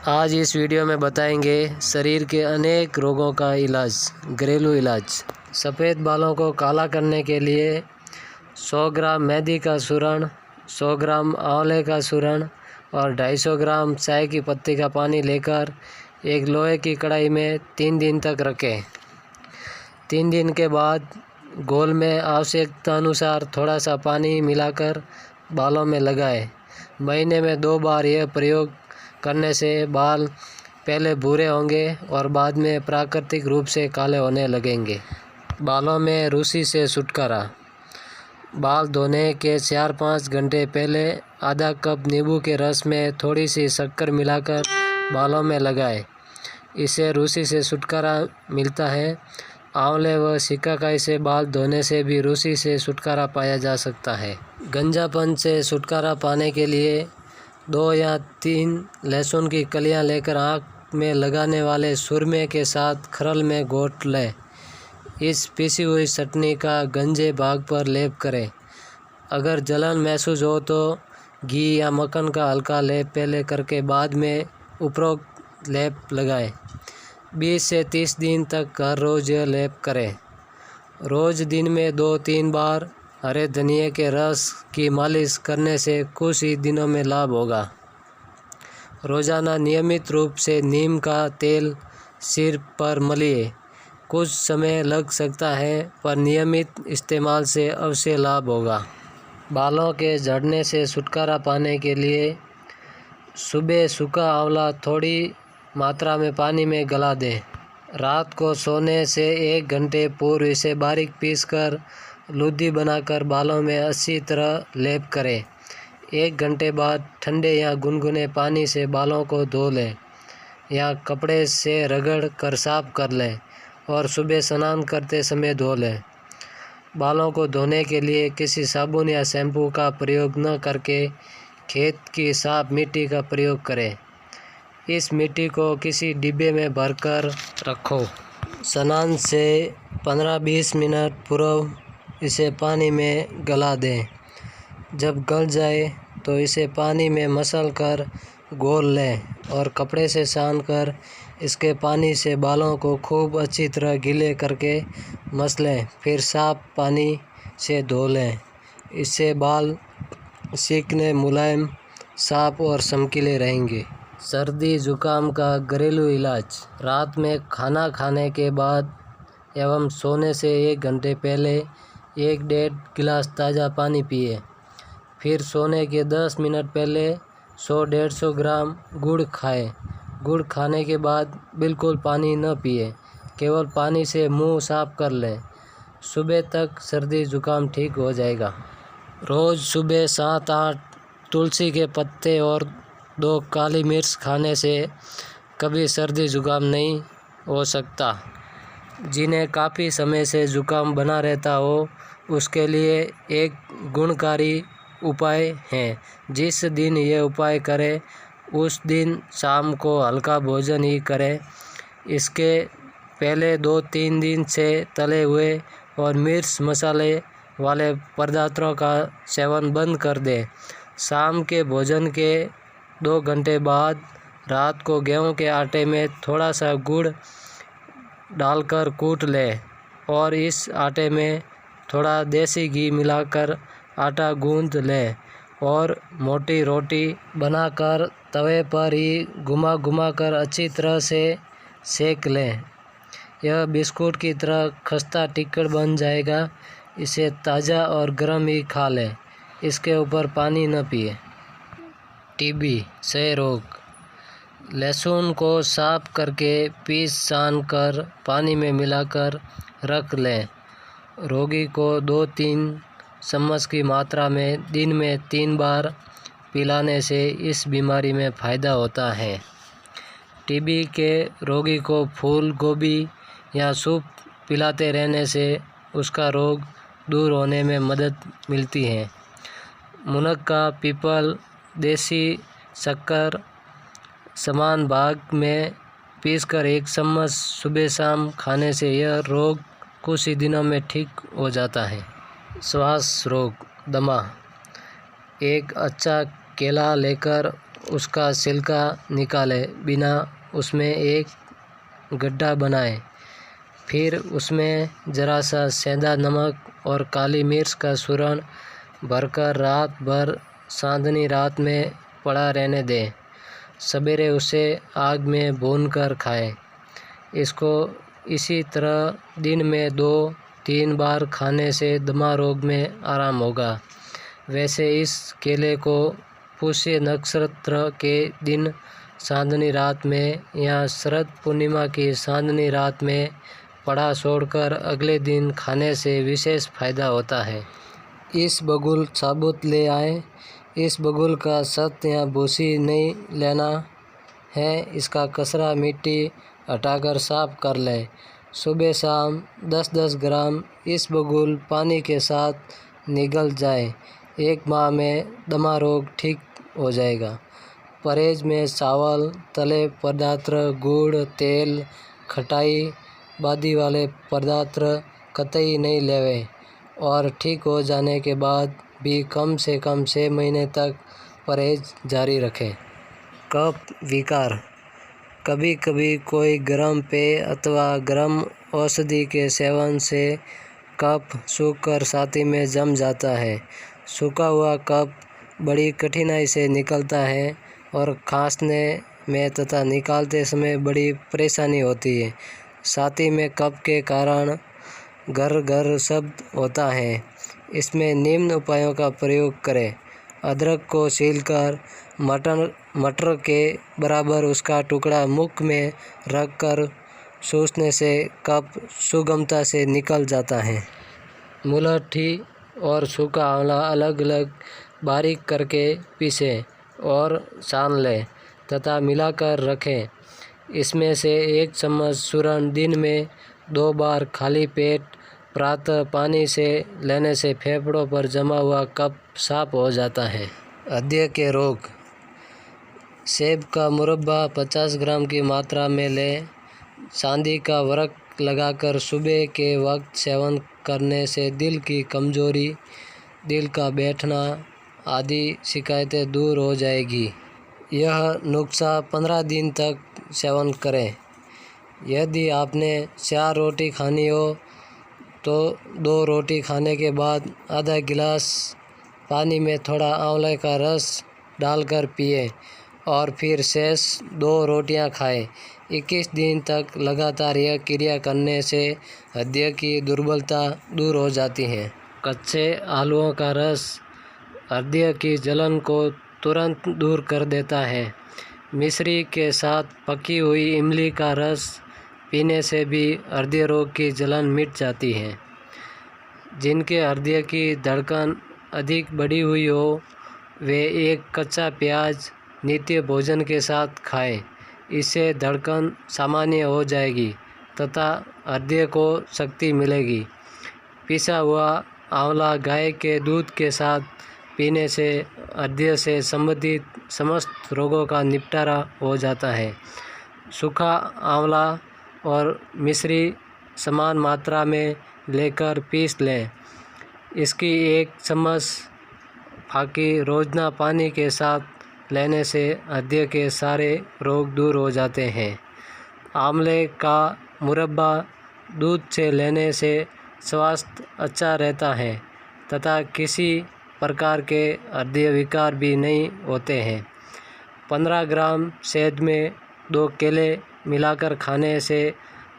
आज इस वीडियो में बताएंगे शरीर के अनेक रोगों का इलाज, घरेलू इलाज। सफ़ेद बालों को काला करने के लिए 100 ग्राम मेहंदी का चूर्ण, 100 ग्राम आंवले का चूर्ण और 250 ग्राम चाय की पत्ती का पानी लेकर एक लोहे की कढ़ाई में 3 दिन तक रखें। 3 दिन के बाद घोल में आवश्यकता अनुसार थोड़ा सा पानी मिलाकर बालों में लगाएं। महीने में 2 बार यह प्रयोग करने से बाल पहले भूरे होंगे और बाद में प्राकृतिक रूप से काले होने लगेंगे। बालों में रूसी से छुटकारा। बाल धोने के 4-5 घंटे पहले आधा कप नींबू के रस में थोड़ी सी शक्कर मिलाकर बालों में लगाएं। इससे रूसी से छुटकारा मिलता है। आंवले व सिकाकाई से बाल धोने से भी रूसी से छुटकारा पाया जा सकता है। गंजापन से छुटकारा पाने के लिए 2 या 3 लहसुन की कलियां लेकर आँख में लगाने वाले सुरमे के साथ खरल में घोट लें। इस पीसी हुई चटनी का गंजे भाग पर लेप करें। अगर जलन महसूस हो तो घी या मक्खन का हल्का लेप पहले करके बाद में उपरोक्त लेप लगाएं। 20 से 30 दिन तक हर रोज़ यह लेप करें। रोज़ दिन में 2-3 बार हरे धनिए के रस की मालिश करने से कुछ ही दिनों में लाभ होगा। रोज़ाना नियमित रूप से नीम का तेल सिर पर मलिए। कुछ समय लग सकता है पर नियमित इस्तेमाल से अवश्य लाभ होगा। बालों के झड़ने से छुटकारा पाने के लिए सुबह सूखा आंवला थोड़ी मात्रा में पानी में गला दें। रात को सोने से 1 घंटे पूर्व इसे बारीक पीसकर लूदी बनाकर बालों में अच्छी तरह लेप करें। 1 घंटे बाद ठंडे या गुनगुने पानी से बालों को धो लें या कपड़े से रगड़ कर साफ कर लें और सुबह स्नान करते समय धो लें। बालों को धोने के लिए किसी साबुन या शैम्पू का प्रयोग न करके खेत की साफ मिट्टी का प्रयोग करें। इस मिट्टी को किसी डिब्बे में भरकर रखो। स्नान से 15-20 मिनट पूर्व इसे पानी में गला दें। जब गल जाए तो इसे पानी में मसल कर घोल लें और कपड़े से सान कर इसके पानी से बालों को खूब अच्छी तरह गीले करके मसलें, फिर साफ पानी से धो लें। इससे बाल चिकने, मुलायम, साफ और चमकीले रहेंगे। सर्दी जुकाम का घरेलू इलाज। रात में खाना खाने के बाद एवं सोने से 1 घंटे पहले 1-1.5 गिलास ताज़ा पानी पिए। फिर सोने के 10 मिनट पहले 100-150 ग्राम गुड़ खाएं। गुड़ खाने के बाद बिल्कुल पानी न पिए, केवल पानी से मुंह साफ कर लें। सुबह तक सर्दी जुकाम ठीक हो जाएगा। रोज़ सुबह 7-8 तुलसी के पत्ते और 2 काली मिर्च खाने से कभी सर्दी जुकाम नहीं हो सकता। जिन्हें काफ़ी समय से जुकाम बना रहता हो उसके लिए एक गुणकारी उपाय है। जिस दिन ये उपाय करें उस दिन शाम को हल्का भोजन ही करें। इसके पहले 2-3 दिन से तले हुए और मिर्च मसाले वाले पदार्थों का सेवन बंद कर दें। शाम के भोजन के 2 घंटे बाद रात को गेहूं के आटे में थोड़ा सा गुड़ डालकर कूट लें और इस आटे में थोड़ा देसी घी मिलाकर आटा गूंद लें और मोटी रोटी बनाकर तवे पर ही घुमा कर अच्छी तरह से सेक लें। यह बिस्कुट की तरह खस्ता टिक्कड़ बन जाएगा। इसे ताज़ा और गर्म ही खा लें। इसके ऊपर पानी न पिए। टीबी, क्षय रोग। लहसुन को साफ करके पीस सान कर पानी में मिलाकर रख लें। रोगी को 2-3 चम्मच की मात्रा में दिन में 3 बार पिलाने से इस बीमारी में फ़ायदा होता है। टीबी के रोगी को फूल गोभी या सूप पिलाते रहने से उसका रोग दूर होने में मदद मिलती है। मुनक्का, पीपल, देसी शक्कर समान भाग में पीसकर 1 चम्मच सुबह शाम खाने से यह रोग कुछ ही दिनों में ठीक हो जाता है। श्वास रोग, दमा। एक अच्छा केला लेकर उसका छिलका निकालें बिना उसमें एक गड्ढा बनाएं। फिर उसमें ज़रा सा सेंधा नमक और काली मिर्च का चूर्ण भरकर रात भर चांदनी रात में पड़ा रहने दें। सवेरे उसे आग में भूनकर खाएं। इसको इसी तरह दिन में 2-3 बार खाने से दमा रोग में आराम होगा। वैसे इस केले को पुष्य नक्षत्र के दिन चांदनी रात में या शरद पूर्णिमा की चांदनी रात में पड़ा छोड़कर अगले दिन खाने से विशेष फायदा होता है। इस बगुल साबुत ले आएं। इस बगुल का सत या भूसी नहीं लेना है। इसका कचरा मिट्टी हटाकर साफ कर लें। सुबह शाम 10-10 ग्राम इस बगुल पानी के साथ निगल जाए। 1 माह में दमा रोग ठीक हो जाएगा। परहेज में चावल, तले पदार्थ, गुड़, तेल, खटाई बादी वाले पदार्थ कतई नहीं लेवे और ठीक हो जाने के बाद भी कम से कम 6 महीने तक परहेज जारी रखें। कफ विकार। कभी कभी कोई गर्म पेय अथवा गर्म औषधि के सेवन से कफ सूखकर छाती में जम जाता है। सूखा हुआ कफ बड़ी कठिनाई से निकलता है और खांसने में तथा निकालते समय बड़ी परेशानी होती है। छाती में कफ के कारण घर घर शब्द होता है। इसमें निम्न उपायों का प्रयोग करें। अदरक को छीलकर मटर के बराबर उसका टुकड़ा मुख में रखकर सूसने से कफ सुगमता से निकल जाता है। मुलट्ठी और सूखा आंवला अलग अलग बारीक करके पीसें और सान लें तथा मिलाकर रखें। इसमें से 1 चम्मच चूर्ण दिन में 2 बार खाली पेट प्रातः पानी से लेने से फेफड़ों पर जमा हुआ कफ साफ हो जाता है। हृदय के रोग। सेब का मुरब्बा 50 ग्राम की मात्रा में लें। चांदी का वरक लगाकर सुबह के वक्त सेवन करने से दिल की कमजोरी, दिल का बैठना आदि शिकायतें दूर हो जाएगी। यह नुस्खा 15 दिन तक सेवन करें। यदि आपने 4 रोटी खानी हो तो 2 रोटी खाने के बाद आधा गिलास पानी में थोड़ा आंवले का रस डालकर पिए और फिर शेष 2 रोटियां खाएं। 21 दिन तक लगातार यह क्रिया करने से हृदय की दुर्बलता दूर हो जाती है। कच्चे आलूओं का रस हृदय की जलन को तुरंत दूर कर देता है। मिश्री के साथ पकी हुई इमली का रस पीने से भी हृदय रोग की जलन मिट जाती है। जिनके हृदय की धड़कन अधिक बढ़ी हुई हो वे एक कच्चा प्याज नित्य भोजन के साथ खाएं। इससे धड़कन सामान्य हो जाएगी तथा हृदय को शक्ति मिलेगी। पिसा हुआ आंवला गाय के दूध के साथ पीने से हृदय से संबंधित समस्त रोगों का निपटारा हो जाता है। सूखा आंवला और मिश्री समान मात्रा में लेकर पीस लें। इसकी 1 चम्मच फाकी रोज़ाना पानी के साथ लेने से हृदय के सारे रोग दूर हो जाते हैं। आंवले का मुरब्बा दूध से लेने से स्वास्थ्य अच्छा रहता है तथा किसी प्रकार के हृदय विकार भी नहीं होते हैं। 15 ग्राम शहद में 2 केले मिलाकर खाने से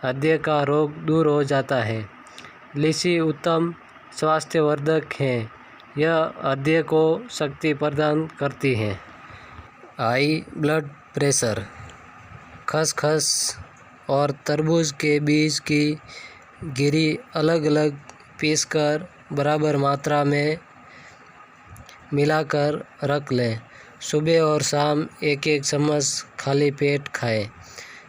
हृदय का रोग दूर हो जाता है। लीची उत्तम स्वास्थ्यवर्धक है। यह हृदय को शक्ति प्रदान करती है। High blood pressure. खसखस और तरबूज के बीज की गिरी अलग अलग पीसकर बराबर मात्रा में मिलाकर रख लें। सुबह और शाम 1-1 चम्मच खाली पेट खाएं।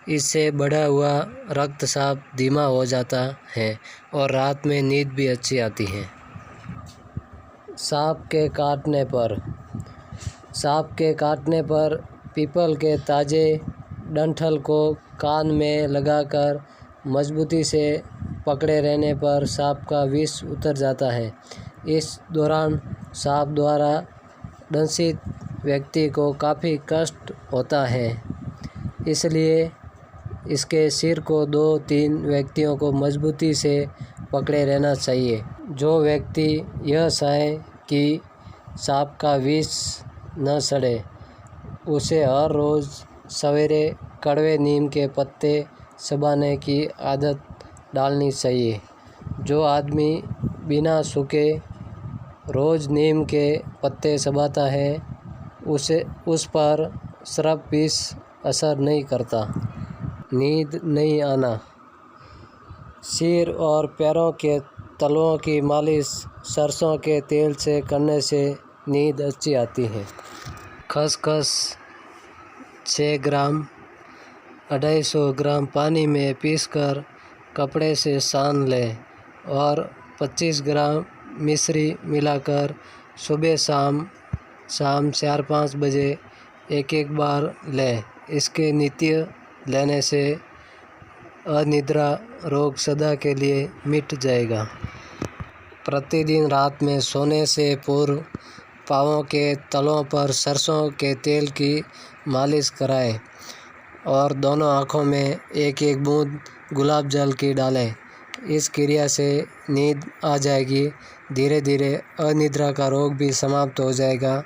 इससे बढ़ा हुआ रक्तचाप धीमा हो जाता है और रात में नींद भी अच्छी आती है। सांप के काटने पर। सांप के काटने पर पीपल के ताजे डंठल को कान में लगाकर मजबूती से पकड़े रहने पर सांप का विष उतर जाता है। इस दौरान सांप द्वारा दंशित व्यक्ति को काफ़ी कष्ट होता है, इसलिए इसके सिर को 2-3 व्यक्तियों को मजबूती से पकड़े रहना चाहिए। जो व्यक्ति यह चाहे कि सांप का विष न सड़े, उसे हर रोज़ सवेरे कड़वे नीम के पत्ते चबाने की आदत डालनी चाहिए। जो आदमी बिना सूखे रोज़ नीम के पत्ते चबाता है, उस पर सर्प विष असर नहीं करता। नींद नहीं आना। सिर और पैरों के तलवों की मालिश सरसों के तेल से करने से नींद अच्छी आती है। खसखस 6 ग्राम 250 ग्राम पानी में पीसकर कपड़े से सान लें और 25 ग्राम मिश्री मिलाकर सुबह शाम 4-5 बजे एक बार लें। इसके नित्य लेने से अनिद्रा रोग सदा के लिए मिट जाएगा। प्रतिदिन रात में सोने से पूर्व पाँवों के तलों पर सरसों के तेल की मालिश कराएं और दोनों आँखों में 1-1 बूंद गुलाब जल की डालें। इस क्रिया से नींद आ जाएगी। धीरे धीरे अनिद्रा का रोग भी समाप्त हो जाएगा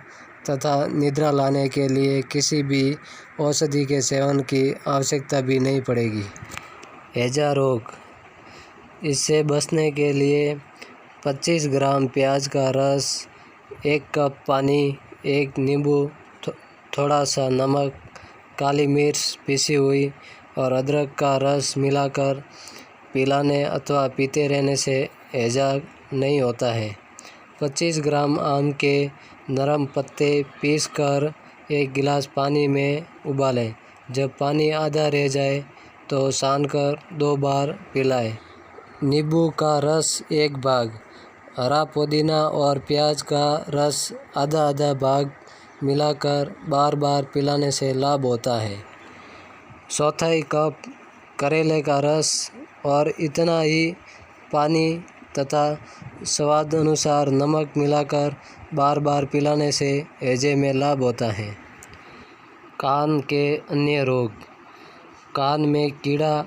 तथा निद्रा लाने के लिए किसी भी औषधि के सेवन की आवश्यकता भी नहीं पड़ेगी। हैजा रोग। इससे बचने के लिए 25 ग्राम प्याज का रस, 1 कप पानी, 1 नींबू, थोड़ा सा नमक, काली मिर्च पिसी हुई और अदरक का रस मिलाकर पिलाने अथवा पीते रहने से हैजा नहीं होता है। 25 ग्राम आम के नरम पत्ते पीसकर 1 गिलास पानी में उबालें। जब पानी आधा रह जाए तो सानकर 2 बार पिलाएं। नींबू का रस 1 भाग, हरा पुदीना और प्याज का रस आधा भाग मिलाकर बार बार पिलाने से लाभ होता है। 1/4 कप करेले का रस और इतना ही पानी तथा स्वाद अनुसार नमक मिलाकर बार बार पिलाने से हैजे में लाभ होता है। कान के अन्य रोग। कान में कीड़ा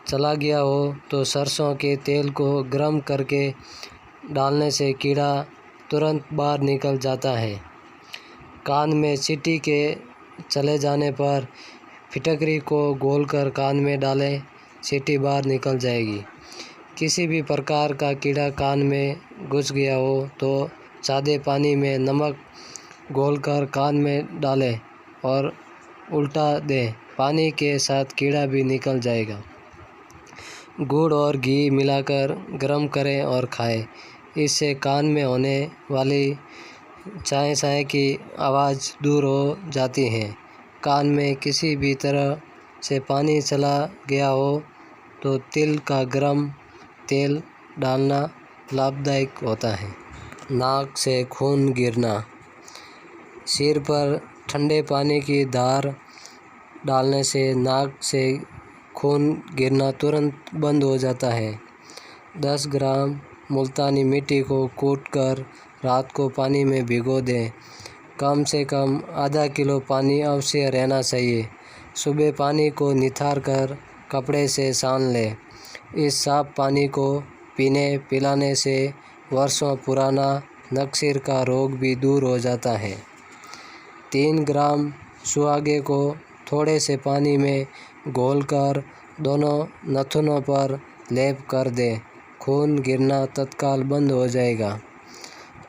चला गया हो तो सरसों के तेल को गर्म करके डालने से कीड़ा तुरंत बाहर निकल जाता है। कान में चींटी के चले जाने पर फिटकरी को घोलकर कान में डालें, चींटी बाहर निकल जाएगी। किसी भी प्रकार का कीड़ा कान में घुस गया हो तो सादे पानी में नमक घोलकर कान में डालें और उल्टा दें। पानी के साथ कीड़ा भी निकल जाएगा। गुड़ और घी मिलाकर गर्म करें और खाएं। इससे कान में होने वाली चाय की आवाज़ दूर हो जाती है। कान में किसी भी तरह से पानी चला गया हो तो तिल का गर्म तेल डालना लाभदायक होता है। नाक से खून गिरना। सिर पर ठंडे पानी की धार डालने से नाक से खून गिरना तुरंत बंद हो जाता है। 10 ग्राम मुल्तानी मिट्टी को कूटकर रात को पानी में भिगो दें। कम से कम आधा किलो पानी अवश्य रहना चाहिए। सुबह पानी को निथार कर कपड़े से सान लें। इस साफ पानी को पिलाने से वर्षों पुराना नक्सीर का रोग भी दूर हो जाता है। 3 ग्राम सुहागे को थोड़े से पानी में घोलकर दोनों नथुनों पर लेप कर दें। खून गिरना तत्काल बंद हो जाएगा।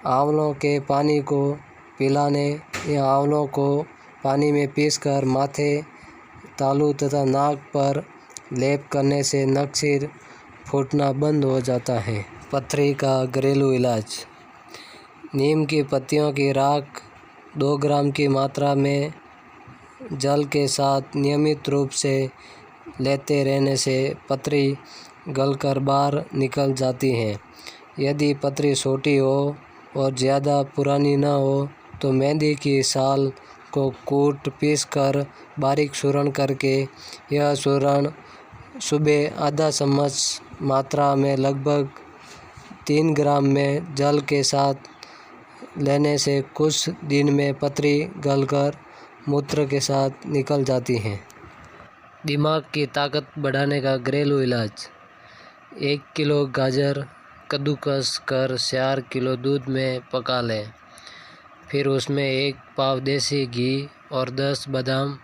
आंवलों के पानी को पिलाने या आंवलों को पानी में पीसकर माथे, तालू तथा नाक पर लेप करने से नक्सीर फूटना बंद हो जाता है। पथरी का घरेलू इलाज। नीम की पत्तियों की राख 2 ग्राम की मात्रा में जल के साथ नियमित रूप से लेते रहने से पथरी गलकर बाहर निकल जाती है। यदि पथरी छोटी हो और ज़्यादा पुरानी न हो तो मेहंदी की साल को कूट पीस कर बारीक चूर्ण करके यह चूर्ण सुबह आधा चम्मच मात्रा में लगभग 3 ग्राम में जल के साथ लेने से कुछ दिन में पथरी गलकर मूत्र के साथ निकल जाती हैं। दिमाग की ताकत बढ़ाने का घरेलू इलाज। 1 किलो गाजर कद्दूकस कर 4 किलो दूध में पका लें। फिर उसमें 1 पाव देसी घी और 10 बादाम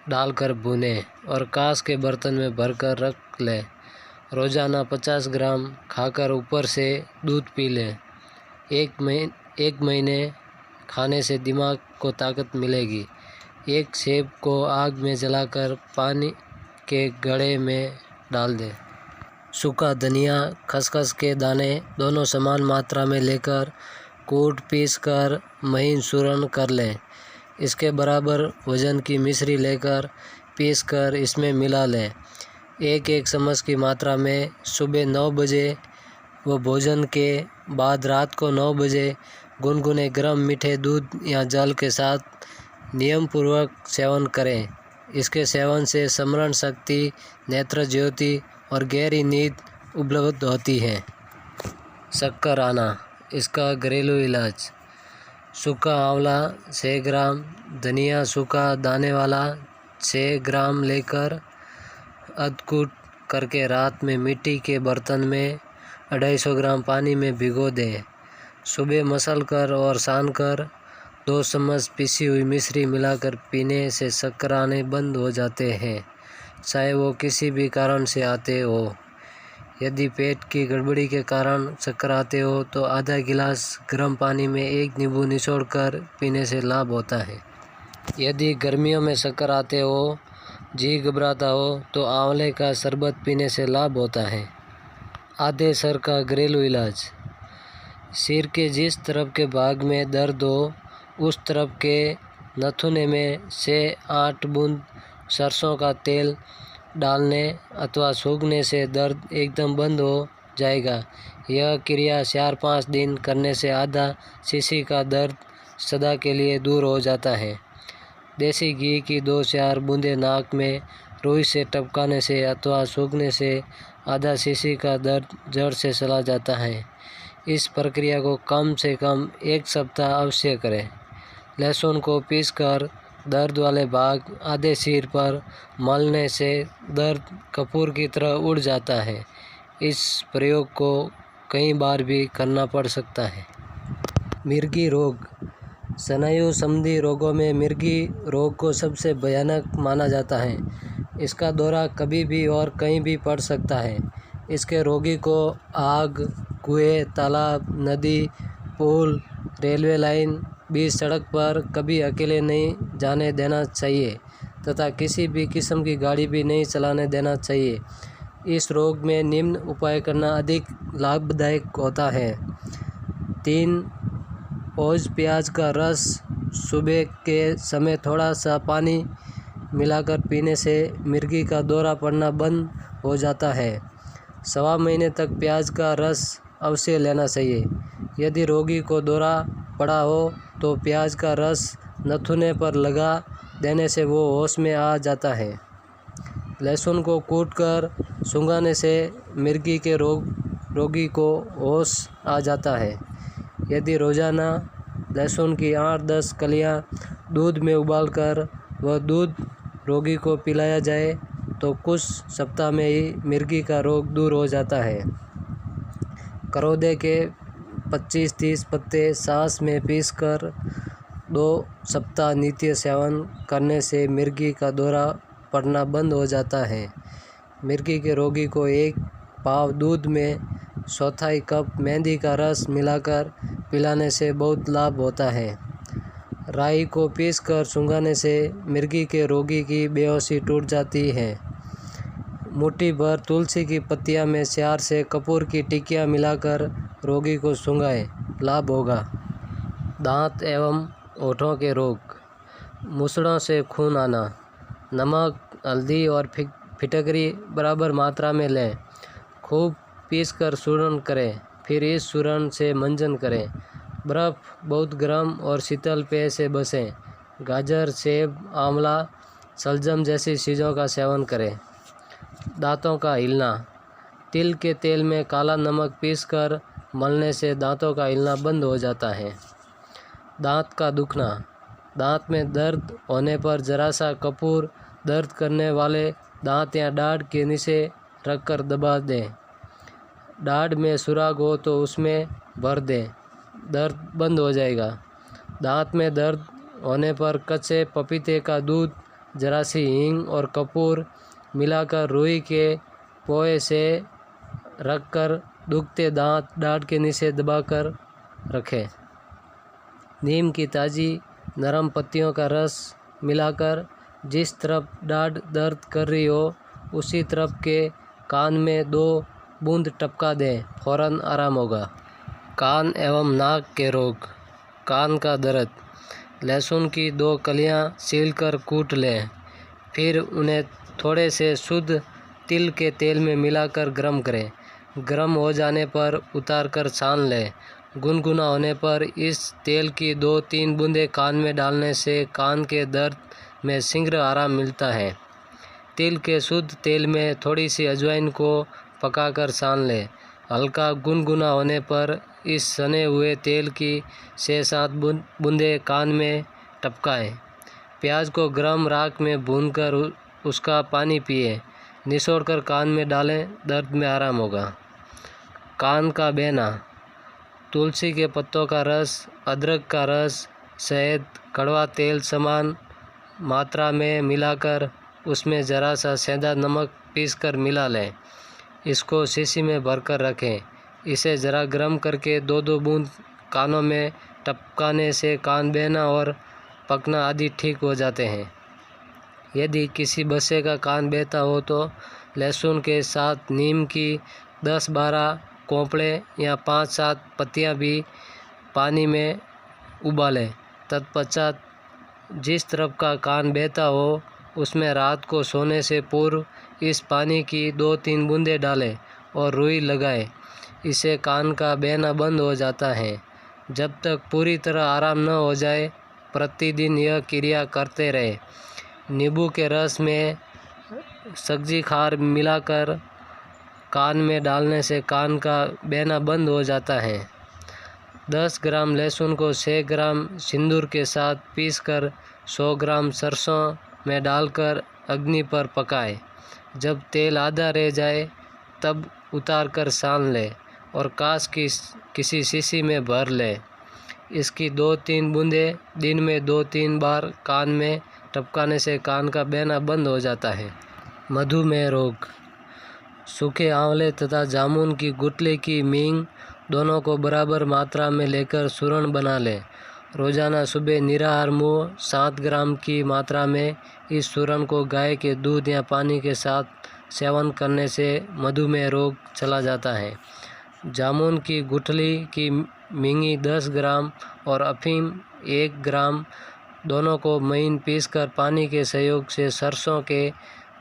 डालकर भूनें और कांच के बर्तन में भरकर रख लें। रोज़ाना 50 ग्राम खाकर ऊपर से दूध पी लें। 1 महीने खाने से दिमाग को ताकत मिलेगी। 1 सेब को आग में जलाकर पानी के घड़े में डाल दें। सूखा धनिया खसखस के दाने दोनों समान मात्रा में लेकर कूट पीस कर महीन चूर्ण कर लें। इसके बराबर वजन की मिश्री लेकर पीस कर इसमें मिला लें। 1 चम्मच की मात्रा में सुबह 9 बजे व भोजन के बाद रात को 9 बजे गुनगुने गर्म मीठे दूध या जल के साथ नियमपूर्वक सेवन करें। इसके सेवन से स्मरण शक्ति, नेत्र ज्योति और गहरी नींद उपलब्ध होती है। शक्कर आना, इसका घरेलू इलाज। सूखा आंवला 6 ग्राम, धनिया सूखा दाने वाला 6 ग्राम लेकर अधकूट करके रात में मिट्टी के बर्तन में 250 ग्राम पानी में भिगो दें। सुबह मसलकर और सानकर 2 चम्मच पिसी हुई मिश्री मिलाकर पीने से शक्कर आने बंद हो जाते हैं, चाहे वो किसी भी कारण से आते हो। यदि पेट की गड़बड़ी के कारण शक्कर आते हो तो आधा गिलास गर्म पानी में 1 नींबू निचोड़कर पीने से लाभ होता है। यदि गर्मियों में शक्कर आते हो, जी घबराता हो तो आंवले का शरबत पीने से लाभ होता है। आधे सर का घरेलू इलाज। सिर के जिस तरफ के भाग में दर्द हो उस तरफ के नथुने में से 8 बूंद सरसों का तेल डालने अथवा सूखने से दर्द एकदम बंद हो जाएगा। यह क्रिया 4-5 दिन करने से आधा शीशी का दर्द सदा के लिए दूर हो जाता है। देसी घी की 2-4 बूंदें नाक में रुई से टपकाने से अथवा सूखने से आधा शीशी का दर्द जड़ से चला जाता है। इस प्रक्रिया को कम से कम 1 सप्ताह अवश्य करें। लहसुन को पीसकर दर्द वाले भाग आधे सिर पर मलने से दर्द कपूर की तरह उड़ जाता है। इस प्रयोग को कई बार भी करना पड़ सकता है। मिर्गी रोग। स्नायु संबंधी रोगों में मिर्गी रोग को सबसे भयानक माना जाता है। इसका दौरा कभी भी और कहीं भी पड़ सकता है। इसके रोगी को आग, कुएं, तालाब, नदी, पुल, रेलवे लाइन, बीच सड़क पर कभी अकेले नहीं जाने देना चाहिए तथा किसी भी किस्म की गाड़ी भी नहीं चलाने देना चाहिए। इस रोग में निम्न उपाय करना अधिक लाभदायक होता है। 3 औज प्याज का रस सुबह के समय थोड़ा सा पानी मिलाकर पीने से मिर्गी का दौरा पड़ना बंद हो जाता है। 1.25 महीने तक प्याज का रस अवश्य लेना चाहिए। यदि रोगी को दौरा पड़ा हो तो प्याज का रस नथुने पर लगा देने से वो होश में आ जाता है। लहसुन को कूटकर सूंघाने से मिर्गी के रोगी को होश आ जाता है। यदि रोज़ाना लहसुन की 8-10 कलियां दूध में उबालकर वह दूध रोगी को पिलाया जाए तो कुछ सप्ताह में ही मिर्गी का रोग दूर हो जाता है। करौदे के 25-30 पत्ते सांस में पीसकर 2 सप्ताह नित्य सेवन करने से मिर्गी का दौरा पड़ना बंद हो जाता है। मिर्गी के रोगी को 1 पाव दूध में 1/4 कप मेहंदी का रस मिलाकर पिलाने से बहुत लाभ होता है। राई को पीसकर सूंघाने से मिर्गी के रोगी की बेहोशी टूट जाती है। मुट्ठी भर तुलसी की पत्तियां में 4 से कपूर की टिकियां मिलाकर रोगी को सूंघाएं, लाभ होगा। दांत एवं होठों के रोग। मूसड़ों से खून आना। नमक, हल्दी और फिटकरी बराबर मात्रा में लें। खूब पीसकर चूर्ण करें, फिर इस चूर्ण से मंजन करें। बर्फ़ बहुत गर्म और शीतल पेय से बचें। गाजर, सेब, आंवला, शलजम जैसी चीज़ों का सेवन करें। दांतों का हिलना। तिल के तेल में काला नमक पीसकर मलने से दांतों का हिलना बंद हो जाता है। दांत का दुखना, दांत में दर्द होने पर जरा सा कपूर दर्द करने वाले दांत या दाढ़ के नीचे रखकर दबा दें। दाढ़ में सुराख हो तो उसमें भर दें, दर्द बंद हो जाएगा। दांत में दर्द होने पर कच्चे पपीते का दूध, जरा सी हींग और कपूर मिलाकर रुई के पोए से रखकर दुखते दांत दाढ़ के नीचे दबाकर रखें। नीम की ताज़ी नरम पत्तियों का रस मिलाकर जिस तरफ दाढ़ दर्द कर रही हो उसी तरफ के कान में 2 बूंद टपका दें, फौरन आराम होगा। कान एवं नाक के रोग, कान का दर्द, लहसुन की 2 कलियां छीलकर कूट लें, फिर उन्हें थोड़े से शुद्ध तिल के तेल में मिलाकर गर्म करें। गर्म हो जाने पर उतारकर छान लें। गुनगुना होने पर इस तेल की 2-3 बूंदें कान में डालने से कान के दर्द में शीघ्र आराम मिलता है। तिल के शुद्ध तेल में थोड़ी सी अजवाइन को पकाकर छान लें। हल्का गुनगुना होने पर इस सने हुए तेल की 6-7 बूंदें कान में टपकाएं। प्याज को गर्म राख में भूनकर उसका पानी पिए, निचोड़कर कान में डालें, दर्द में आराम होगा। कान का बहना, तुलसी के पत्तों का रस, अदरक का रस, शहद, कड़वा तेल समान मात्रा में मिलाकर उसमें ज़रा सा सेंधा नमक पीसकर मिला लें। इसको शीशी में भरकर रखें। इसे ज़रा गर्म करके 2-2 बूंद कानों में टपकाने से कान बहना और पकना आदि ठीक हो जाते हैं। यदि किसी बच्चे का कान बहता हो तो लहसुन के साथ नीम की 10-12 कोंपड़े या 5-7 पत्तियां भी पानी में उबालें। तत्पश्चात जिस तरफ का कान बहता हो उसमें रात को सोने से पूर्व इस पानी की 2-3 बूंदें डालें और रुई लगाएं। इससे कान का बहना बंद हो जाता है। जब तक पूरी तरह आराम न हो जाए प्रतिदिन यह क्रिया करते रहें। नींबू के रस में सब्जी खार मिलाकर कान में डालने से कान का बहना बंद हो जाता है। 10 ग्राम लहसुन को 6 ग्राम सिंदूर के साथ पीसकर 100 ग्राम सरसों में डालकर अग्नि पर पकाएं। जब तेल आधा रह जाए तब उतारकर छान लें और कांच की किसी शीशी में भर लें। इसकी 2-3 बूंदें दिन में 2-3 बार कान में टपकाने से कान का बहना बंद हो जाता है। मधुमेह रोग, सूखे आंवले तथा जामुन की गुठली की मींग दोनों को बराबर मात्रा में लेकर चूर्ण बना लें। रोजाना सुबह निराहार मुँह 7 ग्राम की मात्रा में इस चूर्ण को गाय के दूध या पानी के साथ सेवन करने से मधुमेह रोग चला जाता है। जामुन की गुठली की मींगी 10 ग्राम और अफीम 1 ग्राम दोनों को महीन पीसकर पानी के सहयोग से सरसों के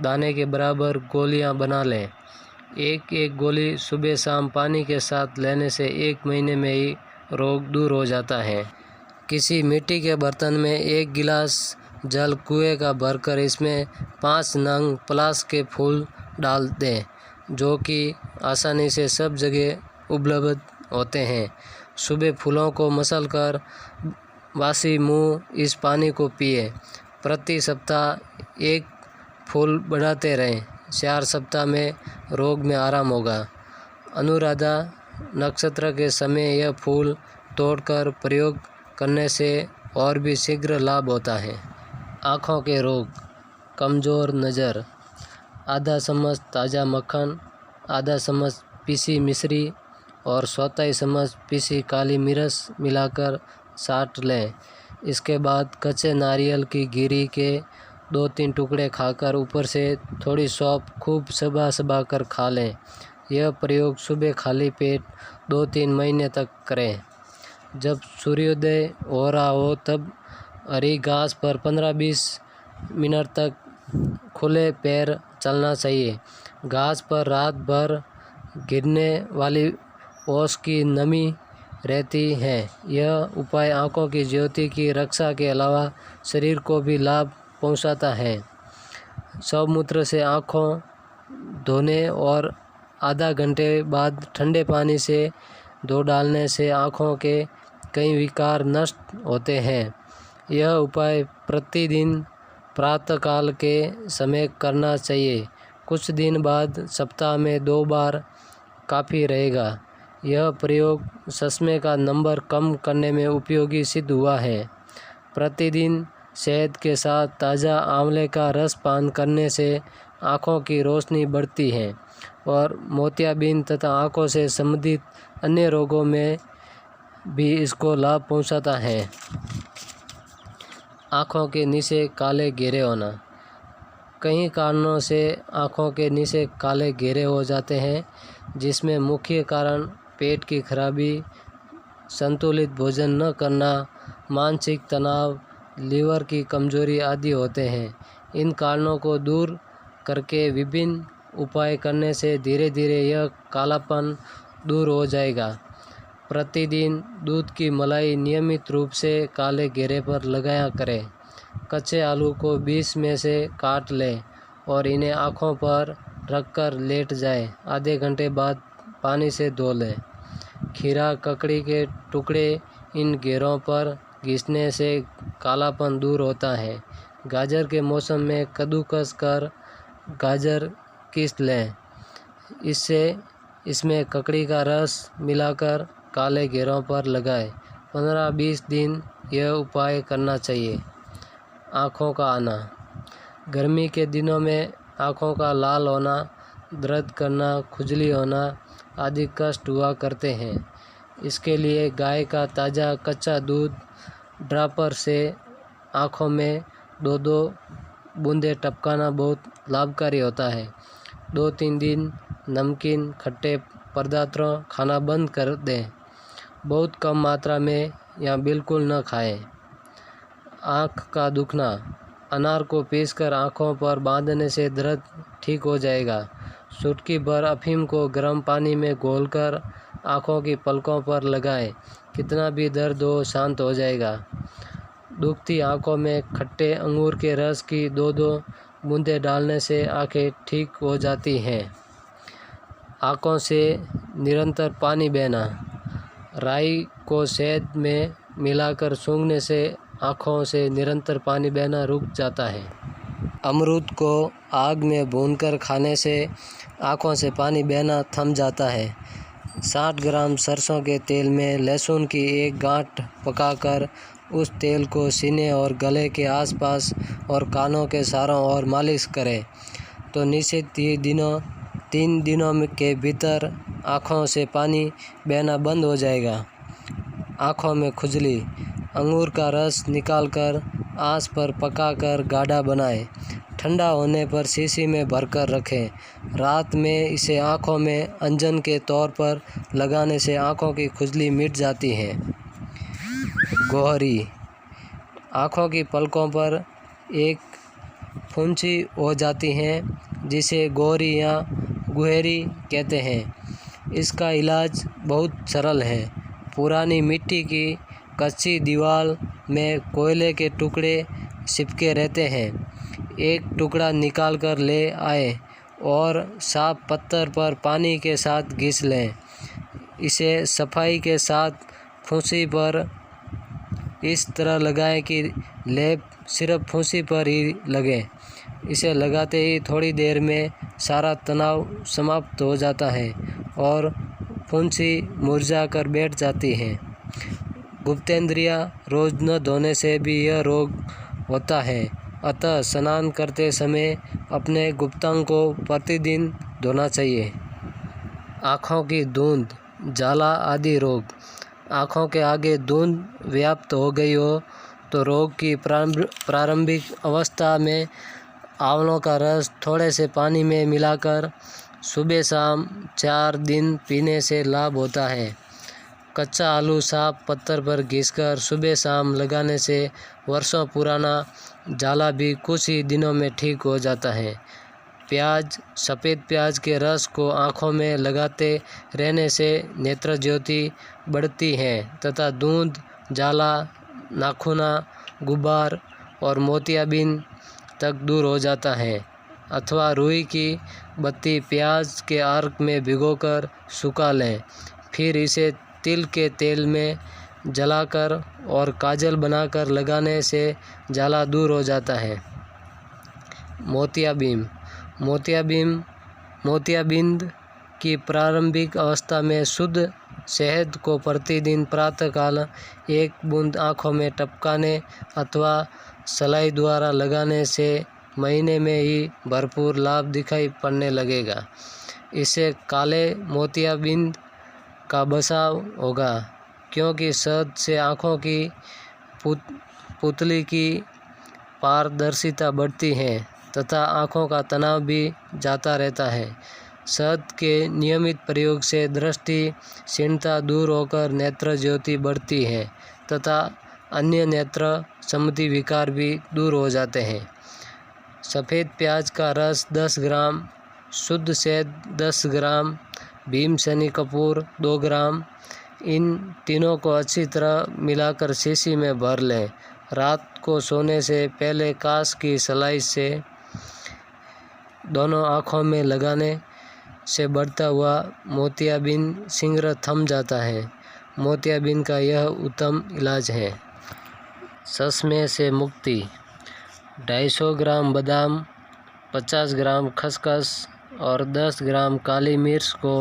दाने के बराबर गोलियां बना लें। एक गोली सुबह शाम पानी के साथ लेने से 1 महीने में ही रोग दूर हो जाता है। किसी मिट्टी के बर्तन में 1 गिलास जल कुएं का भरकर इसमें 5 नंग पलाश के फूल डाल दें, जो कि आसानी से सब जगह उपलब्ध होते हैं। सुबह फूलों को मसलकर बासी मुंह इस पानी को पिए। प्रति सप्ताह 1 फूल बढ़ाते रहें। 4 सप्ताह में रोग में आराम होगा। अनुराधा नक्षत्र के समय यह फूल तोड़कर प्रयोग करने से और भी शीघ्र लाभ होता है। आँखों के रोग, कमज़ोर नज़र, आधा चम्मच ताज़ा मक्खन, आधा चम्मच पीसी मिश्री और 1/4 चम्मच पीसी काली मिर्च मिलाकर साट लें। इसके बाद कच्चे नारियल की गिरी के 2-3 टुकड़े खाकर ऊपर से थोड़ी सौंफ खूब चबा कर खा लें। यह प्रयोग सुबह खाली पेट 2-3 महीने तक करें। जब सूर्योदय हो रहा हो तब हरी घास पर 15-20 मिनट तक खुले पैर चलना चाहिए। घास पर रात भर गिरने वाली ओस की नमी रहती है। यह उपाय आँखों की ज्योति की रक्षा के अलावा शरीर को भी लाभ पहुँचाता है। शवमूत्र से आँखों धोने और आधा घंटे बाद ठंडे पानी से धो डालने से आँखों के कई विकार नष्ट होते हैं। यह उपाय प्रतिदिन प्रातःकाल के समय करना चाहिए। कुछ दिन बाद सप्ताह में 2 बार काफ़ी रहेगा। यह प्रयोग चश्मे का नंबर कम करने में उपयोगी सिद्ध हुआ है। प्रतिदिन शहद के साथ ताज़ा आंवले का रस पान करने से आँखों की रोशनी बढ़ती है और मोतियाबिंद तथा आँखों से संबंधित अन्य रोगों में भी इसको लाभ पहुंचाता है। आँखों के नीचे काले घेरे होना। कई कारणों से आँखों के नीचे काले घेरे हो जाते हैं, जिसमें मुख्य कारण पेट की खराबी, संतुलित भोजन न करना, मानसिक तनाव, लीवर की कमजोरी आदि होते हैं। इन कारणों को दूर करके विभिन्न उपाय करने से धीरे धीरे यह कालापन दूर हो जाएगा। प्रतिदिन दूध की मलाई नियमित रूप से काले घेरे पर लगाया करें। कच्चे आलू को 20 में से काट लें और इन्हें आँखों पर रखकर लेट जाएं। आधे घंटे बाद पानी से धो लें। खीरा, ककड़ी के टुकड़े इन घेरों पर घिसने से कालापन दूर होता है। गाजर के मौसम में कद्दूकस कर गाजर घिस लें। इसमें ककड़ी का रस मिलाकर काले घेरों पर लगाएं। 15-20 दिन यह उपाय करना चाहिए। आँखों का आना। गर्मी के दिनों में आँखों का लाल होना, दर्द करना, खुजली होना आदि कष्ट हुआ करते हैं। इसके लिए गाय का ताज़ा कच्चा दूध ड्रॉपर से आँखों में 2-2 बूंदें टपकाना बहुत लाभकारी होता है। 2-3 दिन नमकीन खट्टे पदार्थों खाना बंद कर दें। बहुत कम मात्रा में या बिल्कुल न खाएं। आँख का दुखना। अनार को पीसकर आँखों पर बांधने से दर्द ठीक हो जाएगा। चुटकी भर अफीम को गर्म पानी में घोलकर आँखों की पलकों पर लगाएं। कितना भी दर्द हो शांत हो जाएगा। दुखती आँखों में खट्टे अंगूर के रस की 2-2 बूंदें डालने से आँखें ठीक हो जाती हैं। आँखों से निरंतर पानी बहना। राई को शहद में मिलाकर सूंघने से आँखों से निरंतर पानी बहना रुक जाता है। अमरूद को आग में भूनकर खाने से आँखों से पानी बहना थम जाता है। 60 ग्राम सरसों के तेल में लहसुन की 1 गांठ पकाकर उस तेल को सीने और गले के आसपास और कानों के चारों ओर मालिश करें तो निश्चित ही 3 दिनों के भीतर आँखों से पानी बहना बंद हो जाएगा। आँखों में खुजली। अंगूर का रस निकालकर आंच पर पकाकर गाढ़ा बनाएं। ठंडा होने पर शीशी में भरकर रखें। रात में इसे आँखों में अंजन के तौर पर लगाने से आँखों की खुजली मिट जाती है। गोहरी। आँखों की पलकों पर एक फुंसी हो जाती हैं, जिसे गोहरी या गुहेरी कहते हैं। इसका इलाज बहुत सरल है। पुरानी मिट्टी की कच्ची दीवार में कोयले के टुकड़े चिपके रहते हैं। एक टुकड़ा निकाल कर ले आए और साफ पत्थर पर पानी के साथ घिस लें। इसे सफाई के साथ फुंसी पर इस तरह लगाएं कि लेप सिर्फ फुंसी पर ही लगे। इसे लगाते ही थोड़ी देर में सारा तनाव समाप्त हो जाता है और फुंसी मुरझा कर बैठ जाती है। गुप्तेंद्रियां रोज न धोने से भी यह रोग होता है, अतः स्नान करते समय अपने गुप्तांग को प्रतिदिन धोना चाहिए। आँखों की धुंध, जाला आदि रोग। आँखों के आगे धुंध व्याप्त हो गई हो तो रोग की प्रारंभिक अवस्था में आंवलों का रस थोड़े से पानी में मिलाकर सुबह शाम 4 दिन पीने से लाभ होता है। कच्चा आलू साफ पत्थर पर घिसकर सुबह शाम लगाने से वर्षों पुराना जाला भी कुछ ही दिनों में ठीक हो जाता है। प्याज, सफ़ेद प्याज के रस को आँखों में लगाते रहने से नेत्र ज्योति बढ़ती है तथा धुंध, जाला, नाखूना, गुबार और मोतियाबिंद तक दूर हो जाता है। अथवा रुई की बत्ती प्याज के अर्क में भिगोकर सुखा लें, फिर इसे तिल के तेल में जलाकर और काजल बनाकर लगाने से जाला दूर हो जाता है। मोतियाबिंद मोतियाबिंद की प्रारंभिक अवस्था में शुद्ध शहद को प्रतिदिन प्रातःकाल 1 बूंद आँखों में टपकाने अथवा सलाई द्वारा लगाने से महीने में ही भरपूर लाभ दिखाई पड़ने लगेगा। इससे काले मोतियाबिंद का बचाव होगा, क्योंकि शहद से आँखों की पुतली की पारदर्शिता बढ़ती है तथा आँखों का तनाव भी जाता रहता है। शहद के नियमित प्रयोग से दृष्टि क्षीणता दूर होकर नेत्र ज्योति बढ़ती है तथा अन्य नेत्र संबंधी विकार भी दूर हो जाते हैं। सफ़ेद प्याज का रस 10 ग्राम, शुद्ध शहद 10 ग्राम, भीमसेनी कपूर 2 ग्राम, इन तीनों को अच्छी तरह मिलाकर शीशी में भर लें। रात को सोने से पहले कांच की सलाई से दोनों आँखों में लगाने से बढ़ता हुआ मोतियाबिंद शीघ्र थम जाता है। मोतियाबिंद का यह उत्तम इलाज है। चश्मे से मुक्ति 250 ग्राम बादाम, 50 ग्राम खसखस और 10 ग्राम काली मिर्च को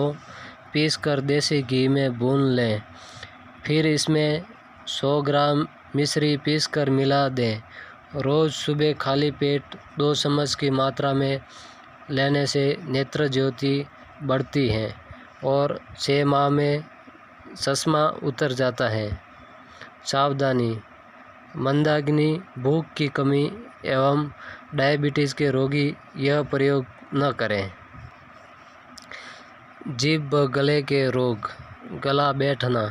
पीसकर देसी घी में भून लें। फिर इसमें 100 ग्राम मिश्री पीसकर मिला दें। रोज़ सुबह खाली पेट 2 चम्मच की मात्रा में लेने से नेत्र ज्योति बढ़ती है और 6 माह में चश्मा उतर जाता है। सावधानी: मंदाग्नि, भूख की कमी एवं डायबिटीज़ के रोगी यह प्रयोग न करें। जीभ व गले के रोग। गला बैठना: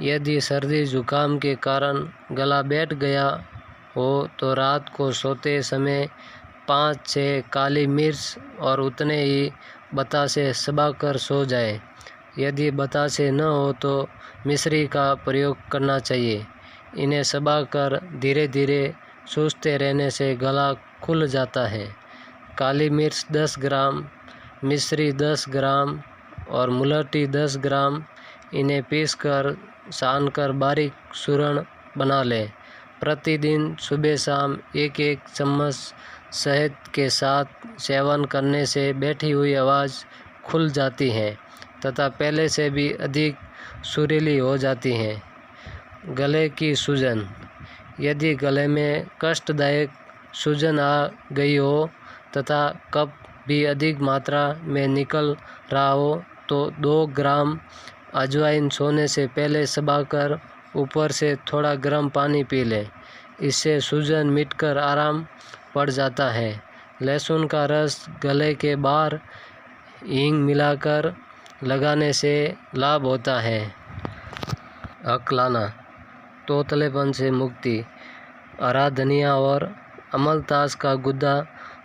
यदि सर्दी जुकाम के कारण गला बैठ गया हो तो रात को सोते समय 5-6 काली मिर्च और उतने ही बतासे चबाकर सो जाए। यदि बतासे न हो तो मिश्री का प्रयोग करना चाहिए। इन्हें चबाकर धीरे धीरे सूंघते रहने से गला खुल जाता है। काली मिर्च 10 ग्राम, मिश्री 10 ग्राम और मुलट्ठी 10 ग्राम, इन्हें पीसकर सानकर बारीक चूर्ण बना लें। प्रतिदिन सुबह शाम 1-1 चम्मच शहद के साथ सेवन करने से बैठी हुई आवाज़ खुल जाती है तथा पहले से भी अधिक सुरीली हो जाती है। गले की सूजन: यदि गले में कष्टदायक सूजन आ गई हो तथा कफ भी अधिक मात्रा में निकल रहा हो तो 2 ग्राम अजवाइन सोने से पहले चबाकर ऊपर से थोड़ा गर्म पानी पी लें। इससे सूजन मिटकर आराम पड़ जाता है। लहसुन का रस गले के बाहर हींग मिलाकर लगाने से लाभ होता है। अकलाना: तोतलेपन से मुक्ति। हरा धनिया और अमलतास का गुदा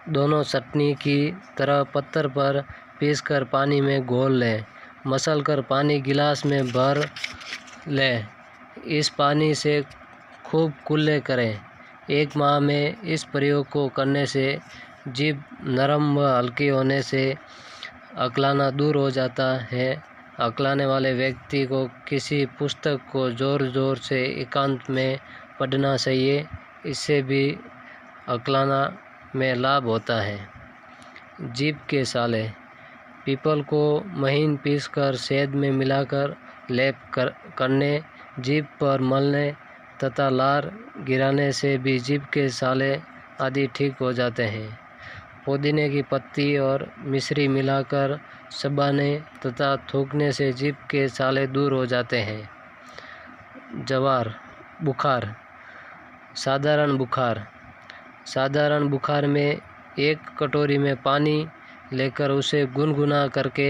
दोनों चटनी की तरह पत्थर पर पीसकर पानी में घोल लें। मसलकर पानी गिलास में भर लें। इस पानी से खूब कुल्ले करें। 1 माह में इस प्रयोग को करने से जीभ नरम व हल्की होने से अकलाना दूर हो जाता है। अकलाने वाले व्यक्ति को किसी पुस्तक को ज़ोर ज़ोर से एकांत में पढ़ना चाहिए। इससे भी अकलाना में लाभ होता है। जीभ के साले: पीपल को महीन पीसकर शहद में मिलाकर लेप करने, जीभ पर मलने तथा लार गिराने से भी जीभ के साले आदि ठीक हो जाते हैं। पुदीने की पत्ती और मिश्री मिलाकर चबाने तथा थूकने से जीभ के साले दूर हो जाते हैं। जवार बुखार। साधारण बुखार में 1 कटोरी में पानी लेकर उसे गुनगुना करके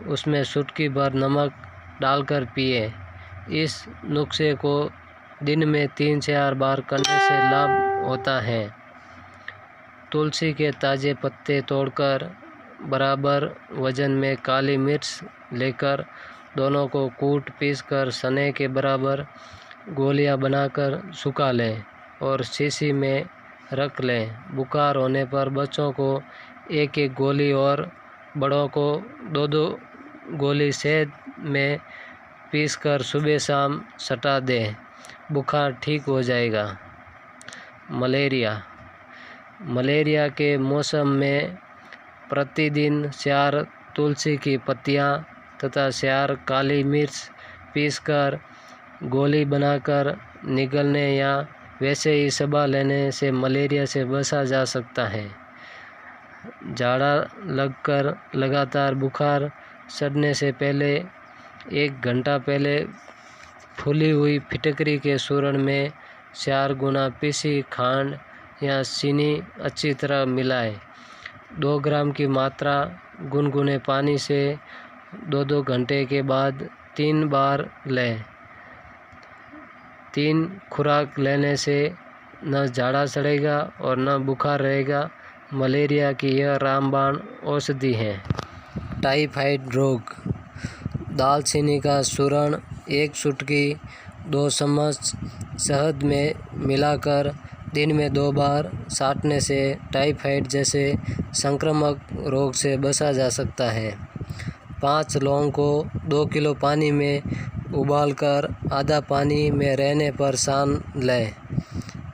उसमें चुटकी भर नमक डालकर पिए। इस नुस्खे को दिन में 3-4 बार करने से लाभ होता है। तुलसी के ताज़े पत्ते तोड़कर बराबर वजन में काली मिर्च लेकर दोनों को कूट पीसकर सने के बराबर गोलियां बनाकर सुखा लें और शीशी में रख लें। बुखार होने पर बच्चों को 1-1 गोली और बड़ों को 2-2 गोली शहद में पीसकर सुबह शाम सटा दें, बुखार ठीक हो जाएगा। मलेरिया के मौसम में प्रतिदिन 4 तुलसी की पत्तियां तथा 4 काली मिर्च पीसकर गोली बनाकर निगलने या वैसे ही चबा लेने से मलेरिया से बचा जा सकता है। झाड़ा लगकर लगातार बुखार चढ़ने से पहले 1 घंटा पहले फूली हुई फिटकरी के चूर्ण में 4 गुना पीसी खांड या चीनी अच्छी तरह मिलाएं। 2 ग्राम की मात्रा गुनगुने पानी से 2-2 घंटे के बाद 3 बार लें। 3 खुराक लेने से न झाड़ा चढ़ेगा और न बुखार रहेगा। मलेरिया की यह रामबाण औषधि है। टाइफाइड रोग। दालचीनी का चूर्ण 1 चुटकी 2 चम्मच शहद में मिलाकर दिन में 2 बार चाटने से टाइफाइड जैसे संक्रामक रोग से बचा जा सकता है। 5 लौंग को 2 किलो पानी में उबालकर आधा पानी में रहने पर सान लें।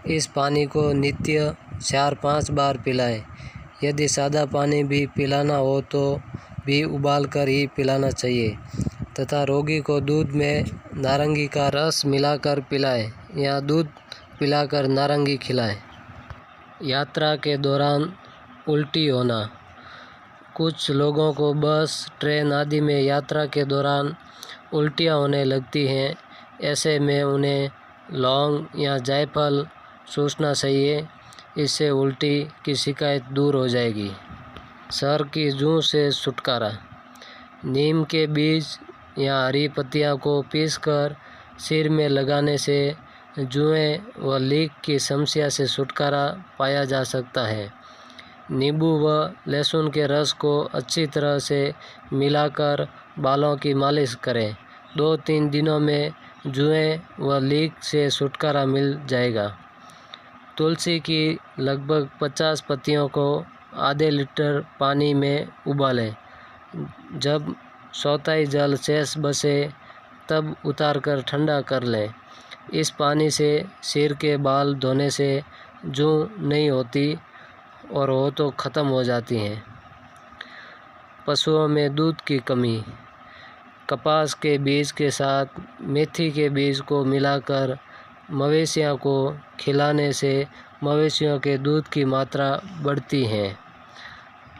इस पानी को नित्य 4-5 बार पिलाएं। यदि सादा पानी भी पिलाना हो तो भी उबालकर ही पिलाना चाहिए तथा रोगी को दूध में नारंगी का रस मिलाकर पिलाएं या दूध पिलाकर नारंगी खिलाएं। यात्रा के दौरान उल्टी होना। कुछ लोगों को बस, ट्रेन आदि में यात्रा के दौरान उल्टियाँ होने लगती हैं। ऐसे में उन्हें लौंग या जायफल चूसना चाहिए। इससे उल्टी की शिकायत दूर हो जाएगी। सर की जूं से छुटकारा। नीम के बीज या हरी पत्तियां को पीसकर सिर में लगाने से जुएं व लीक की समस्या से छुटकारा पाया जा सकता है। नींबू व लहसुन के रस को अच्छी तरह से मिलाकर बालों की मालिश करें। 2-3 दिनों में जुएं व लीक से छुटकारा मिल जाएगा। तुलसी की लगभग 50 पत्तियों को आधे लीटर पानी में उबालें। जब चौथाई जल शेष बचे तब उतारकर ठंडा कर लें। इस पानी से सिर के बाल धोने से जूं नहीं होती और हो तो ख़त्म हो जाती हैं। पशुओं में दूध की कमी। कपास के बीज के साथ मेथी के बीज को मिलाकर मवेशियों को खिलाने से मवेशियों के दूध की मात्रा बढ़ती है।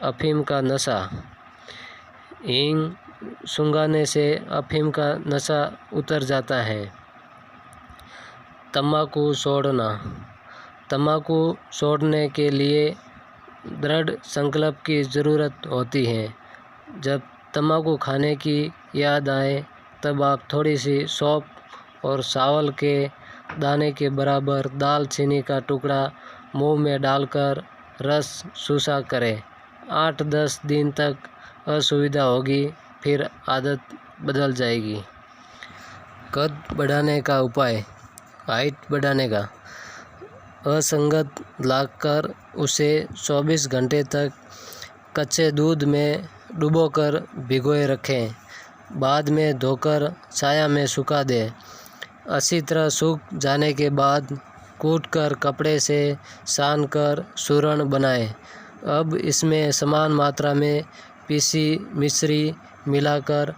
अफीम का नशा। हींग सूंघाने से अफीम का नशा उतर जाता है। तंबाकू छोड़ना। तंबाकू छोड़ने के लिए दृढ़ संकल्प की ज़रूरत होती है। जब तंबाकू खाने की याद आए तब आप थोड़ी सी सौंफ और चावल के दाने के बराबर दालचीनी का टुकड़ा मुंह में डालकर रस चूसा करें। 8-10 दिन तक असुविधा होगी, फिर आदत बदल जाएगी। कद बढ़ाने का उपाय। हाइट बढ़ाने का। असंगत लाकर उसे 24 घंटे तक कच्चे दूध में डुबोकर भिगोए रखें। बाद में धोकर छाया में सुखा दें। अच्छी तरह सूख जाने के बाद कूटकर कपड़े से सानकर चूर्ण बनाएं। अब इसमें समान मात्रा में पीसी मिश्री मिलाकर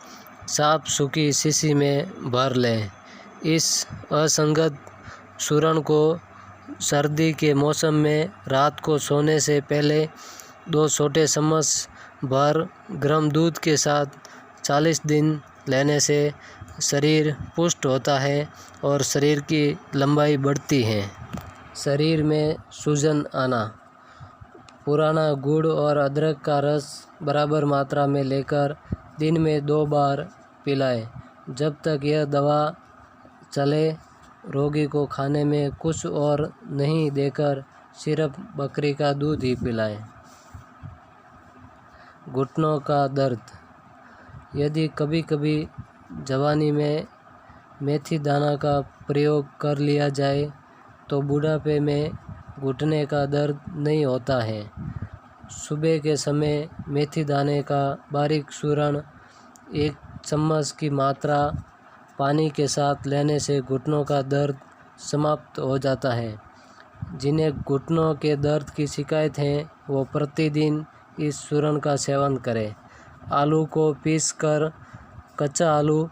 साफ सूखी शीशी में भर लें। इस असंगत चूर्ण को सर्दी के मौसम में रात को सोने से पहले 2 छोटे चम्मच भर गर्म दूध के साथ 40 दिन लेने से शरीर पुष्ट होता है और शरीर की लंबाई बढ़ती है। शरीर में सूजन आना। पुराना गुड़ और अदरक का रस बराबर मात्रा में लेकर दिन में 2 बार पिलाएं। जब तक यह दवा चले रोगी को खाने में कुछ और नहीं देकर सिर्फ बकरी का दूध ही पिलाएं। घुटनों का दर्द। यदि कभी कभी जवानी में मेथी दाना का प्रयोग कर लिया जाए तो बुढ़ापे में घुटने का दर्द नहीं होता है। सुबह के समय मेथी दाने का बारीक चूर्ण 1 चम्मच की मात्रा पानी के साथ लेने से घुटनों का दर्द समाप्त हो जाता है। जिन्हें घुटनों के दर्द की शिकायत है वो प्रतिदिन इस चूर्ण का सेवन करें। आलू को पीसकर कच्चा आलू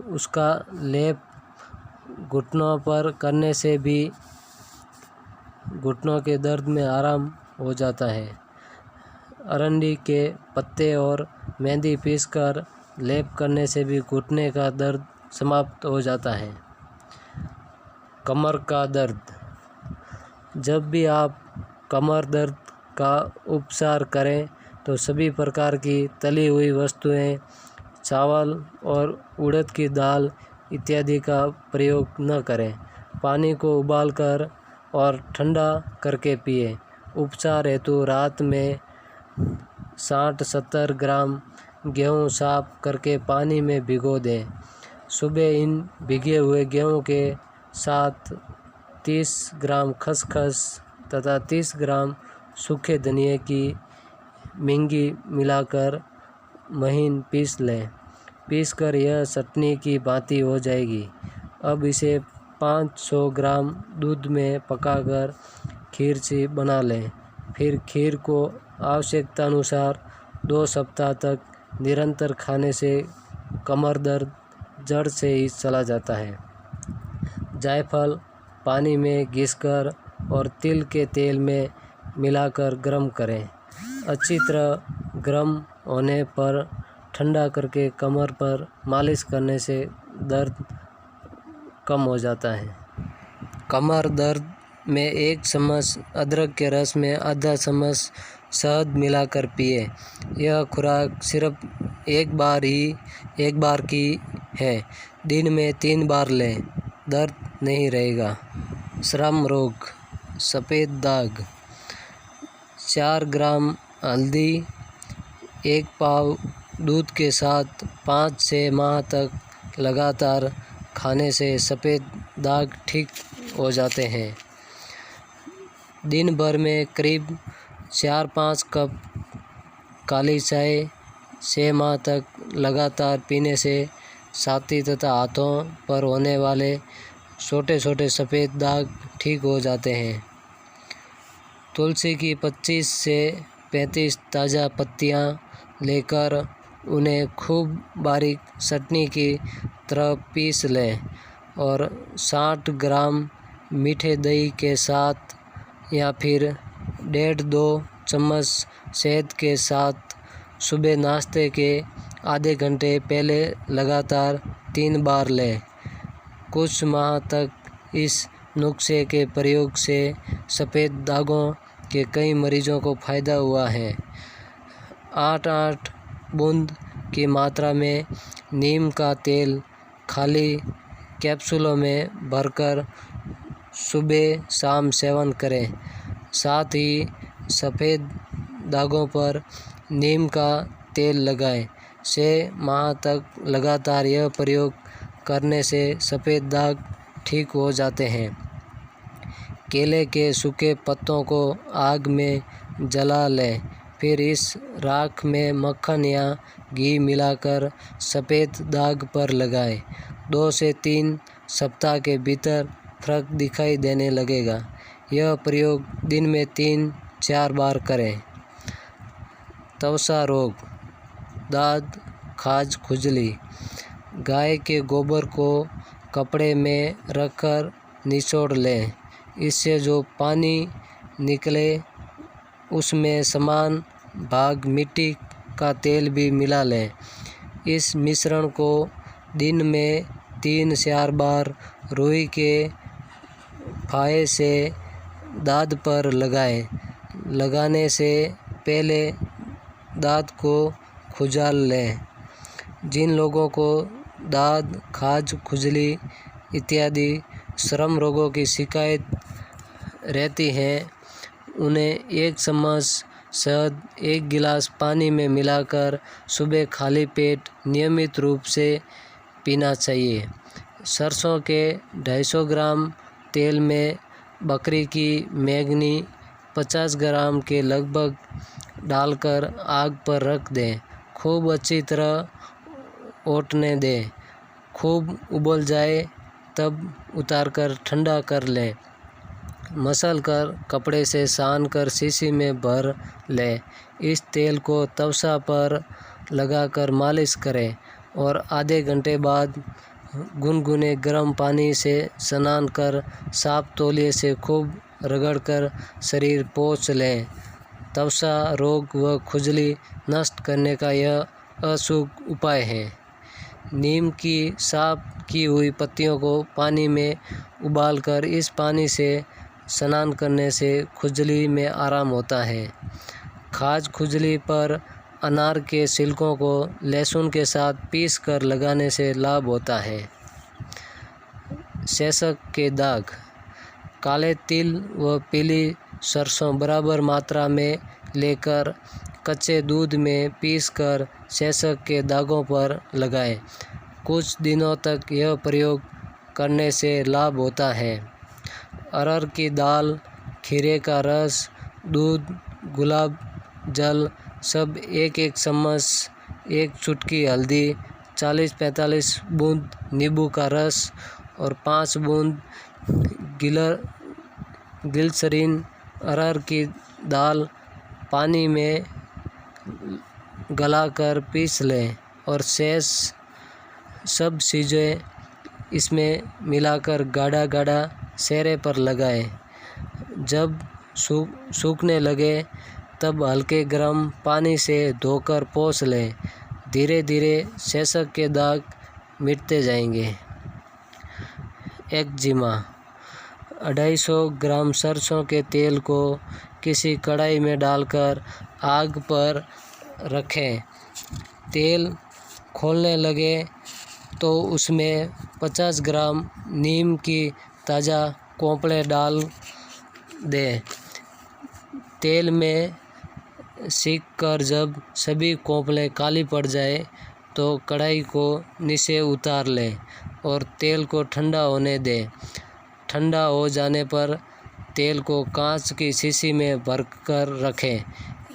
उसका लेप घुटनों पर करने से भी घुटनों के दर्द में आराम हो जाता है। अरंडी के पत्ते और मेहंदी पीसकर लेप करने से भी घुटने का दर्द समाप्त हो जाता है। कमर का दर्द। जब भी आप कमर दर्द का उपचार करें तो सभी प्रकार की तली हुई वस्तुएं, चावल और उड़द की दाल इत्यादि का प्रयोग न करें। पानी को उबालकर और ठंडा करके पिएं। उपचार हेतु रात में 60-70 ग्राम गेहूं साफ करके पानी में भिगो दें। सुबह इन भिगे हुए गेहूं के साथ 30 ग्राम खसखस तथा 30 ग्राम सूखे धनिए की मिंगी मिलाकर महीन पीस लें। पीसकर यह चटनी की भांति हो जाएगी। अब इसे 500 ग्राम दूध में पकाकर खीर सी बना लें। फिर खीर को आवश्यकता अनुसार 2 सप्ताह तक निरंतर खाने से कमर दर्द जड़ से ही चला जाता है। जायफल पानी में घिसकर और तिल के तेल में मिलाकर गर्म करें। अच्छी तरह गर्म होने पर ठंडा करके कमर पर मालिश करने से दर्द कम हो जाता है। कमर दर्द में 1 चम्मच अदरक के रस में आधा चम्मच शहद मिलाकर पिए। यह खुराक सिर्फ एक बार की है। दिन में 3 बार लें, दर्द नहीं रहेगा। श्रम रोग, सफ़ेद दाग। 4 ग्राम हल्दी 1 पाव दूध के साथ 5-6 माह तक लगातार खाने से सफ़ेद दाग ठीक हो जाते हैं। दिन भर में करीब 4-5 कप काली चाय 6 माह तक लगातार पीने से छाती तथा हाथों पर होने वाले छोटे छोटे सफ़ेद दाग ठीक हो जाते हैं। तुलसी की 25 से 35 ताज़ा पत्तियां लेकर उन्हें खूब बारीक चटनी की तरह पीस लें और 60 ग्राम मीठे दही के साथ या फिर 1.5-2 चम्मच शहद के साथ सुबह नाश्ते के आधे घंटे पहले लगातार 3 बार लें। कुछ माह तक इस नुस्खे के प्रयोग से सफ़ेद दागों के कई मरीजों को फ़ायदा हुआ है। 8-8 बूंद की मात्रा में नीम का तेल खाली कैप्सूलों में भरकर सुबह शाम सेवन करें। साथ ही सफ़ेद दागों पर नीम का तेल लगाएं। 6 माह तक लगातार यह प्रयोग करने से सफ़ेद दाग ठीक हो जाते हैं। केले के सूखे पत्तों को आग में जला लें, फिर इस राख में मक्खन या घी मिलाकर सफ़ेद दाग पर लगाएं। 2 से 3 सप्ताह के भीतर फर्क दिखाई देने लगेगा। यह प्रयोग दिन में 3-4 बार करें। त्वचा रोग, दाद, खाज, खुजली। गाय के गोबर को कपड़े में रखकर निचोड़ लें। इससे जो पानी निकले उसमें समान भाग मिट्टी का तेल भी मिला लें। इस मिश्रण को दिन में 3-4 बार रुई के फाहे से दांत पर लगाएं। लगाने से पहले दांत को खुजाल लें। जिन लोगों को दाद, खाज, खुजली इत्यादि श्रम रोगों की शिकायत रहती है उन्हें 1 चम्मच शहद 1 गिलास पानी में मिलाकर सुबह खाली पेट नियमित रूप से पीना चाहिए। सरसों के 250 ग्राम तेल में बकरी की मैंगनी 50 ग्राम के लगभग डालकर आग पर रख दें। खूब अच्छी तरह औटने दें। खूब उबल जाए तब उतारकर ठंडा कर लें। मसल कर कपड़े से सान कर शीशी में भर लें। इस तेल को त्वचा पर लगाकर मालिश करें और आधे घंटे बाद गुनगुने गर्म पानी से स्नान कर साफ तौलिए से खूब रगड़कर शरीर पोंछ लें। त्वचा रोग व खुजली नष्ट करने का यह अचूक उपाय है। नीम की साफ की हुई पत्तियों को पानी में उबालकर इस पानी से स्नान करने से खुजली में आराम होता है। खाज खुजली पर अनार के छिलकों को लहसुन के साथ पीस कर लगाने से लाभ होता है। सेसक के दाग। काले तिल व पीली सरसों बराबर मात्रा में लेकर कच्चे दूध में पीसकर सेसक के दागों पर लगाएं। कुछ दिनों तक यह प्रयोग करने से लाभ होता है। अरहर की दाल, खीरे का रस, दूध, गुलाब जल सब एक एक चम्मच, एक चुटकी हल्दी, 40-45 बूंद नींबू का रस और 5 बूंद ग्लिसरीन अरहर की दाल पानी में गलाकर पीस लें और शेष सब चीज़ें इसमें मिलाकर गाढ़ा गाढ़ा चेहरे पर लगाएं। जब सूखने लगे तब हल्के गर्म पानी से धोकर पोंछ लें। धीरे धीरे सेसक के दाग मिटते जाएंगे। एक्जिमा। 250 ग्राम सरसों के तेल को किसी कढ़ाई में डालकर आग पर रखें। तेल खौलने लगे तो उसमें 50 ग्राम नीम की ताज़ा कोंपड़े डाल दें। तेल में सीख कर जब सभी कोंपड़े काली पड़ जाए तो कढ़ाई को नीचे उतार लें और तेल को ठंडा होने दें। ठंडा हो जाने पर तेल को कांच की शीशी में भरकर रखें।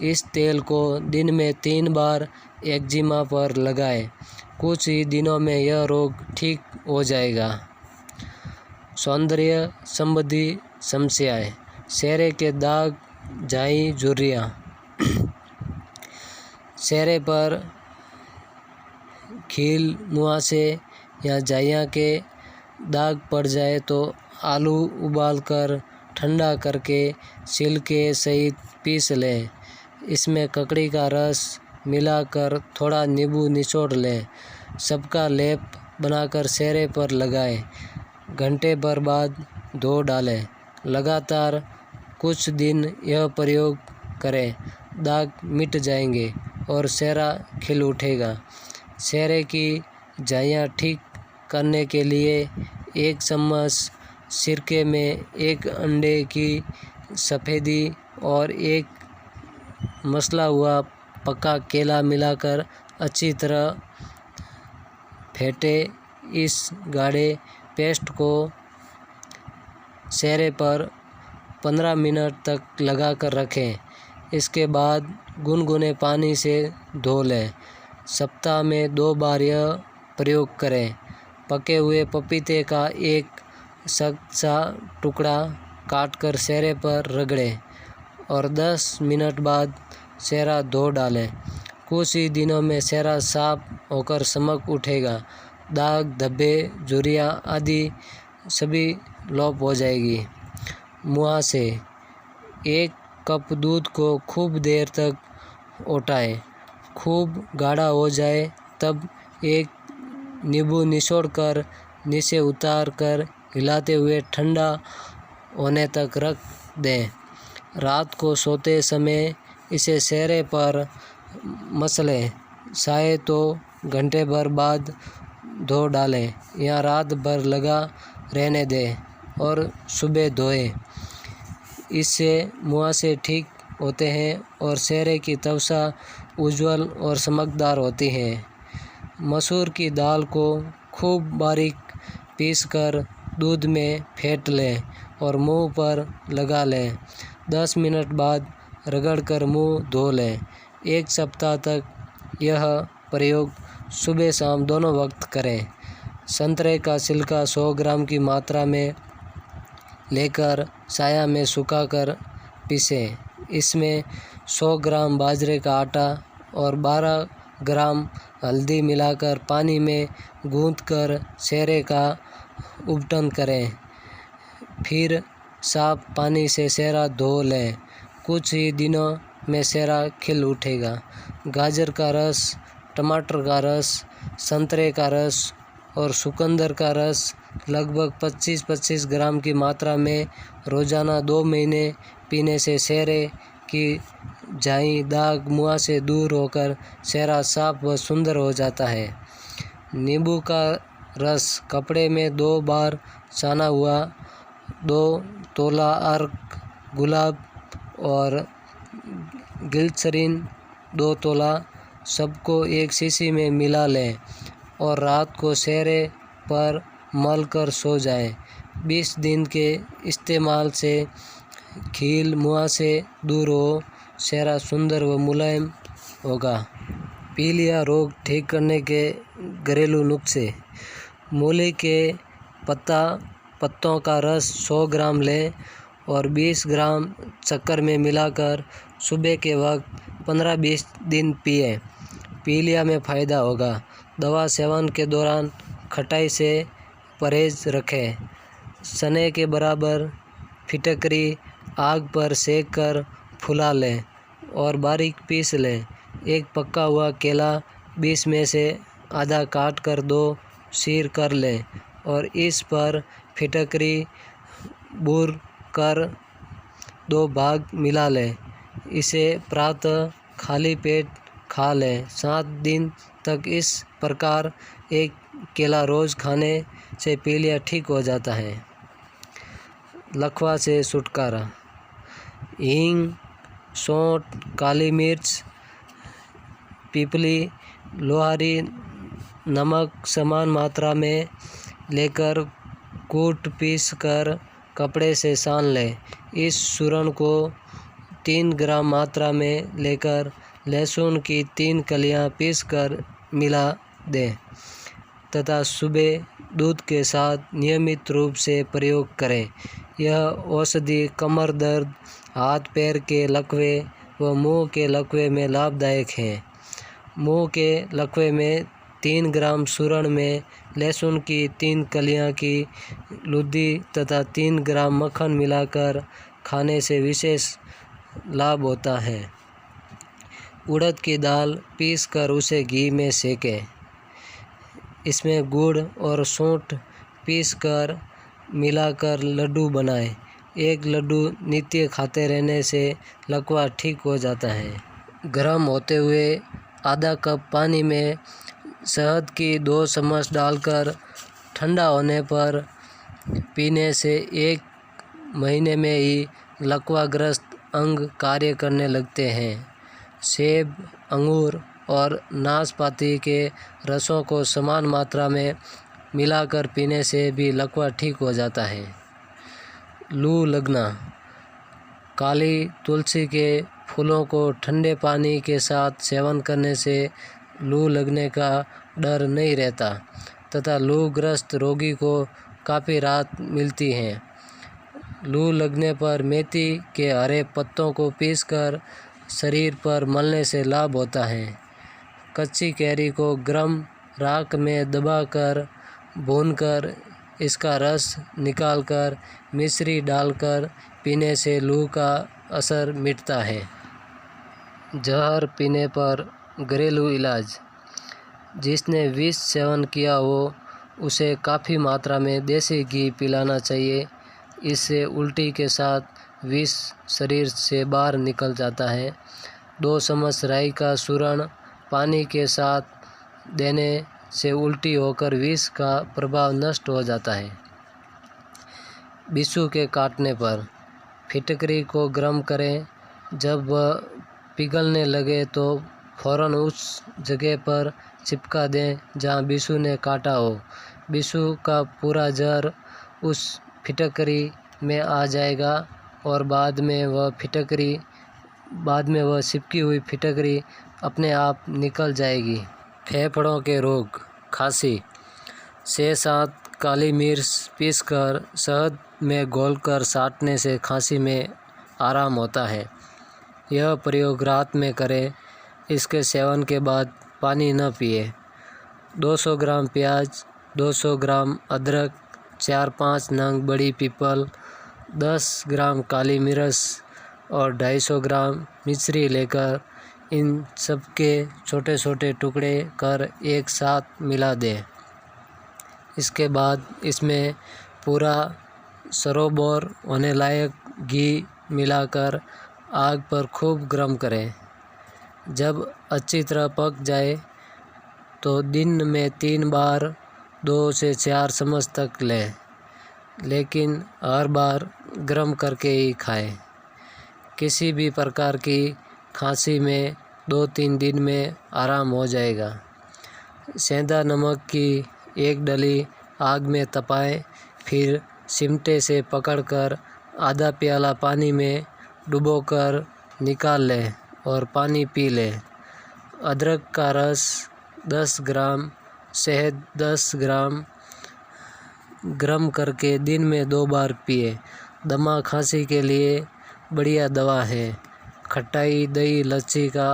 इस तेल को दिन में 3 बार एक्जिमा पर लगाएं। कुछ ही दिनों में यह रोग ठीक हो जाएगा। सौंदर्य संबंधी समस्याएं। चेहरे के दाग, झाई, झुर्रियाँ। चेहरे पर खील, मुहासे या झाइयाँ के दाग पड़ जाए तो आलू उबालकर ठंडा करके छिलके सहित पीस लें। इसमें ककड़ी का रस मिलाकर थोड़ा नींबू निचोड़ लें। सबका लेप बनाकर चेहरे पर लगाएं। घंटे भर बाद धो डालें। लगातार कुछ दिन यह प्रयोग करें, दाग मिट जाएंगे और चेहरा खिल उठेगा। चेहरे की झाइयाँ ठीक करने के लिए 1 चम्मच सिरके में 1 अंडे की सफ़ेदी और 1 मसला हुआ पका केला मिलाकर अच्छी तरह फेंटे। इस गाढ़े पेस्ट को चेहरे पर 15 मिनट तक लगाकर रखें। इसके बाद गुनगुने पानी से धो लें। सप्ताह में 2 बार यह प्रयोग करें। पके हुए पपीते का 1 सख्त सा टुकड़ा काटकर चेहरे पर रगड़ें और 10 मिनट बाद चेहरा धो डालें। कुछ ही दिनों में चेहरा साफ होकर चमक उठेगा। दाग, धब्बे, झुर्रियाँ आदि सभी लोप हो जाएगी। मुहासे। 1 कप दूध को खूब देर तक औटाएं। खूब गाढ़ा हो जाए तब 1 नींबू निचोड़कर नीचे उतार कर हिलाते हुए ठंडा होने तक रख दें। रात को सोते समय इसे चेहरे पर मसलें। चाहे तो घंटे भर बाद धो डालें या रात भर लगा रहने दें और सुबह धोएं। इससे मुहासे ठीक होते हैं और चेहरे की त्वचा उज्ज्वल और चमकदार होती है। मसूर की दाल को खूब बारीक पीसकर दूध में फेंट लें और मुंह पर लगा लें। 10 मिनट बाद रगड़कर मुंह धो लें। 1 सप्ताह तक यह प्रयोग सुबह शाम दोनों वक्त करें। संतरे का छिलका 100 ग्राम की मात्रा में लेकर छाया में सुखाकर पीसें। इसमें 100 ग्राम बाजरे का आटा और 12 ग्राम हल्दी मिलाकर पानी में गूंथकर चेहरे का उपटन करें। फिर साफ पानी से चेहरा धो लें। कुछ ही दिनों में चेहरा खिल उठेगा। गाजर का रस, टमाटर का रस, संतरे का रस और चुकंदर का रस लगभग 25-25 ग्राम की मात्रा में रोज़ाना 2 महीने पीने से चेहरे की झाई, दाग, मुहासे दूर होकर चेहरा साफ व सुंदर हो जाता है। नींबू का रस कपड़े में 2 बार छाना हुआ 2 तोला अर्क गुलाब और ग्लिसरीन 2 तोला सबको एक शीशी में मिला लें और रात को चेहरे पर मल कर सो जाएं। 20 दिन के इस्तेमाल से खील, मुहासे दूर हो, चेहरा सुंदर व मुलायम होगा। पीलिया रोग ठीक करने के घरेलू नुस्खे। मूली के पत्तों का रस 100 ग्राम लें और 20 ग्राम शक्कर में मिलाकर सुबह के वक्त 15-20 दिन पिएं। पीलिया में फ़ायदा होगा। दवा सेवन के दौरान खटाई से परहेज रखें। चने के बराबर फिटकरी आग पर सेक कर फुला लें और बारीक पीस लें। एक पका हुआ केला 20 में से आधा काट कर 2 चीर कर लें और इस पर फिटकरी बूर कर 2 भाग मिला लें। इसे प्रातः खाली पेट खा लें। 7 दिन तक इस प्रकार एक केला रोज़ खाने से पीलिया ठीक हो जाता है। लकवा से छुटकारा। हींग, सौंठ, काली मिर्च, पीपली, लोहारी, नमक समान मात्रा में लेकर कूट पीस कर कपड़े से सान लें। इस चूर्ण को 3 ग्राम मात्रा में लेकर लहसुन की 3 कलियां पीसकर मिला दें तथा सुबह दूध के साथ नियमित रूप से प्रयोग करें। यह औषधि कमर दर्द, हाथ पैर के लकवे व मुंह के लकवे में लाभदायक है। मुंह के लकवे में 3 ग्राम चूर्ण में लहसुन की 3 कलियां की लुद्दी तथा 3 ग्राम मक्खन मिलाकर खाने से विशेष लाभ होता है। उड़द की दाल पीसकर उसे घी में सेकें। इसमें गुड़ और सौंठ पीसकर मिलाकर लड्डू बनाएं। एक लड्डू नित्य खाते रहने से लकवा ठीक हो जाता है। गर्म होते हुए आधा कप पानी में शहद की 2 चम्मच डालकर ठंडा होने पर पीने से 1 महीने में ही लकवाग्रस्त अंग कार्य करने लगते हैं। सेब, अंगूर और नाशपाती के रसों को समान मात्रा में मिलाकर पीने से भी लकवा ठीक हो जाता है। लू लगना। काली तुलसी के फूलों को ठंडे पानी के साथ सेवन करने से लू लगने का डर नहीं रहता तथा लूग्रस्त रोगी को काफ़ी राहत मिलती है। लू लगने पर मेथी के हरे पत्तों को पीसकर शरीर पर मलने से लाभ होता है। कच्ची कैरी को गर्म राख में दबाकर भूनकर इसका रस निकालकर मिश्री डालकर पीने से लू का असर मिटता है। जहर पीने पर घरेलू इलाज। जिसने विष सेवन किया हो उसे काफ़ी मात्रा में देसी घी पिलाना चाहिए। इससे उल्टी के साथ विष शरीर से बाहर निकल जाता है। 2 चम्मच राई का चूर्ण पानी के साथ देने से उल्टी होकर विष का प्रभाव नष्ट हो जाता है। बिच्छू के काटने पर फिटकरी को गर्म करें। जब वह पिघलने लगे तो फ़ौरन उस जगह पर चिपका दें जहां बिच्छू ने काटा हो। बिच्छू का पूरा जहर उस फिटकरी में आ जाएगा और बाद में वह चिपकी हुई फिटकरी अपने आप निकल जाएगी। फेफड़ों के रोग। खांसी। 6-7 काली मिर्च पीसकर शहद में घोलकर साटने से खांसी में आराम होता है। यह प्रयोग रात में करें। इसके सेवन के बाद पानी न पिए। 200 ग्राम प्याज, 200 ग्राम अदरक, 4-5 नंग बड़ी पीपल, 10 ग्राम काली मिर्च और 250 ग्राम मिश्री लेकर इन सब के छोटे छोटे टुकड़े कर एक साथ मिला दें। इसके बाद इसमें पूरा सरोबोर होने लायक घी मिलाकर आग पर खूब गर्म करें। जब अच्छी तरह पक जाए तो दिन में 3 बार 2 से 4 चम्मच तक लें, लेकिन हर बार गर्म करके ही खाएं। किसी भी प्रकार की खांसी में 2-3 दिन में आराम हो जाएगा। सेंधा नमक की 1 डली आग में तपाएं, फिर चिमटे से पकड़कर आधा प्याला पानी में डुबोकर निकाल लें और पानी पी लें। अदरक का रस 10 ग्राम, शहद 10 ग्राम गर्म करके दिन में 2 बार पिए। दमा खांसी के लिए बढ़िया दवा है। खटाई, दही, लस्सी का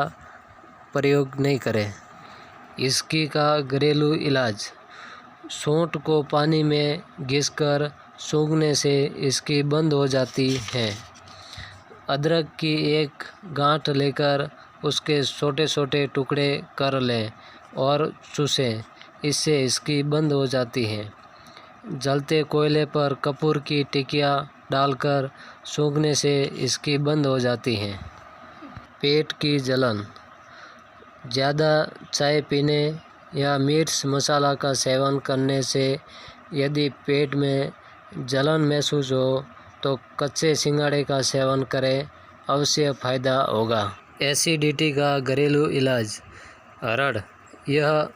प्रयोग नहीं करें। इसकी का घरेलू इलाज: सौंठ को पानी में घिसकर सूंघने से इसकी बंद हो जाती है। अदरक की 1 गांठ लेकर उसके छोटे छोटे टुकड़े कर लें और चूसें, इससे इसकी बंद हो जाती है। जलते कोयले पर कपूर की टिकिया डालकर सूंघने से इसकी बंद हो जाती है। पेट की जलन: ज़्यादा चाय पीने या मिर्च मसाला का सेवन करने से यदि पेट में जलन महसूस हो तो कच्चे सिंघाड़े का सेवन करें, अवश्य फ़ायदा होगा। एसिडिटी का घरेलू इलाज: हरड़। यह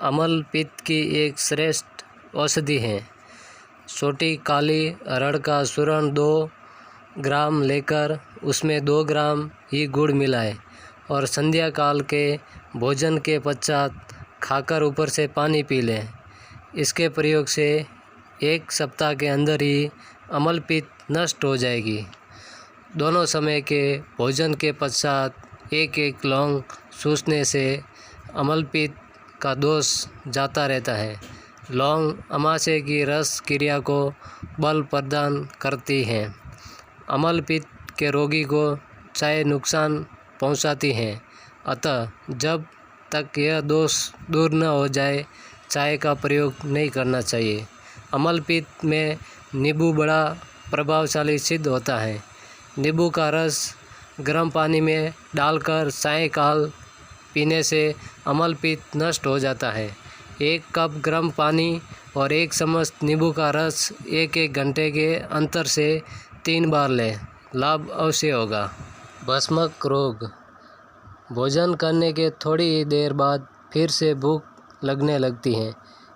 अम्ल पित्त की एक श्रेष्ठ औषधि है। छोटी काली हरड़ का चूर्ण 2 ग्राम लेकर उसमें 2 ग्राम ही गुड़ मिलाएं और संध्या काल के भोजन के पश्चात खाकर ऊपर से पानी पी लें। इसके प्रयोग से 1 सप्ताह के अंदर ही अम्ल पित्त नष्ट हो जाएगी। दोनों समय के भोजन के पश्चात 1-1 लौंग चूसने से अम्ल पित्त का दोष जाता रहता है। लौंग अमाशय की रस क्रिया को बल प्रदान करती है। अम्ल पित्त के रोगी को चाय नुकसान पहुंचाती है, अतः जब तक यह दोष दूर न हो जाए चाय का प्रयोग नहीं करना चाहिए। अम्ल पित्त में नींबू बड़ा प्रभावशाली सिद्ध होता है। नींबू का रस गर्म पानी में डालकर सायंकाल पीने से अम्ल पित्त नष्ट हो जाता है। 1 कप गर्म पानी और 1 चम्मच नींबू का रस 1-1 घंटे के अंतर से 3 बार लें, लाभ अवश्य होगा। भस्मक रोग: भोजन करने के थोड़ी ही देर बाद फिर से भूख लगने लगती है।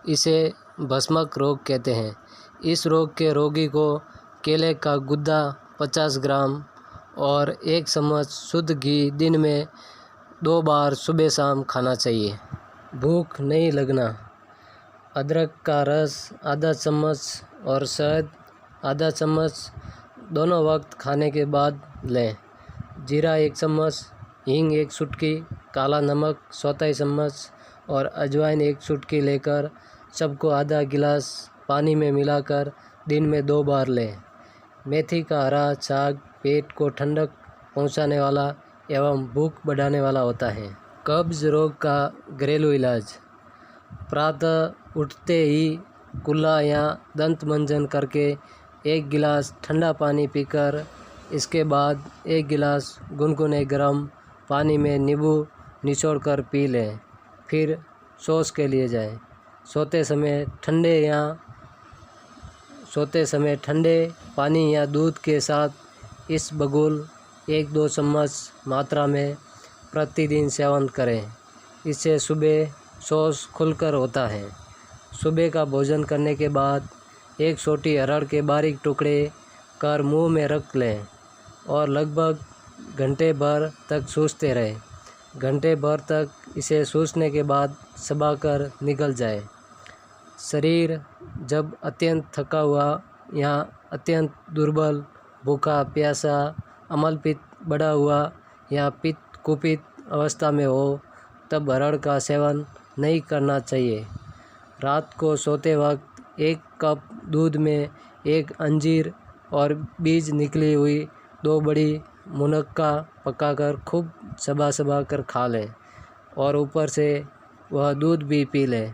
इसे भस्मक रोग कहते हैं। इस रोग के रोगी को केले का गुद्दा 50 ग्राम और 1 चम्मच शुद्ध घी दिन में 2 बार सुबह शाम खाना चाहिए। भूख नहीं लगना: अदरक का रस आधा चम्मच और शहद आधा चम्मच दोनों वक्त खाने के बाद लें। जीरा 1 चम्मच, हींग 1 चुटकी, काला नमक 1/4 चम्मच और अजवाइन 1 चुटकी लेकर सबको आधा गिलास पानी में मिलाकर दिन में 2 बार लें। मेथी का हरा साग पेट को ठंडक पहुंचाने वाला एवं भूख बढ़ाने वाला होता है। कब्ज रोग का घरेलू इलाज: प्रातः उठते ही कुल्ला या दंत मंजन करके 1 गिलास ठंडा पानी पीकर इसके बाद 1 गिलास गुनगुने गर्म पानी में नींबू निचोड़कर पी लें, फिर शौच के लिए जाएं। सोते समय ठंडे पानी या दूध के साथ इस बगुल 1-2 चम्मच मात्रा में प्रतिदिन सेवन करें। इससे सुबह शौच खुलकर होता है। सुबह का भोजन करने के बाद 1 छोटी हरड़ के बारीक टुकड़े कर मुंह में रख लें और लगभग घंटे भर तक सूसते रहें। घंटे भर तक इसे सूसने के बाद चबाकर निकल जाए। शरीर जब अत्यंत थका हुआ या अत्यंत दुर्बल, भूखा प्यासा, अम्लपित्त बढ़ा हुआ या पित्त कुपित अवस्था में हो, तब हरड़ का सेवन नहीं करना चाहिए। रात को सोते वक्त 1 कप दूध में 1 अंजीर और बीज निकली हुई 2 बड़ी मुनक्का पकाकर खूब चबा कर खा लें और ऊपर से वह दूध भी पी लें।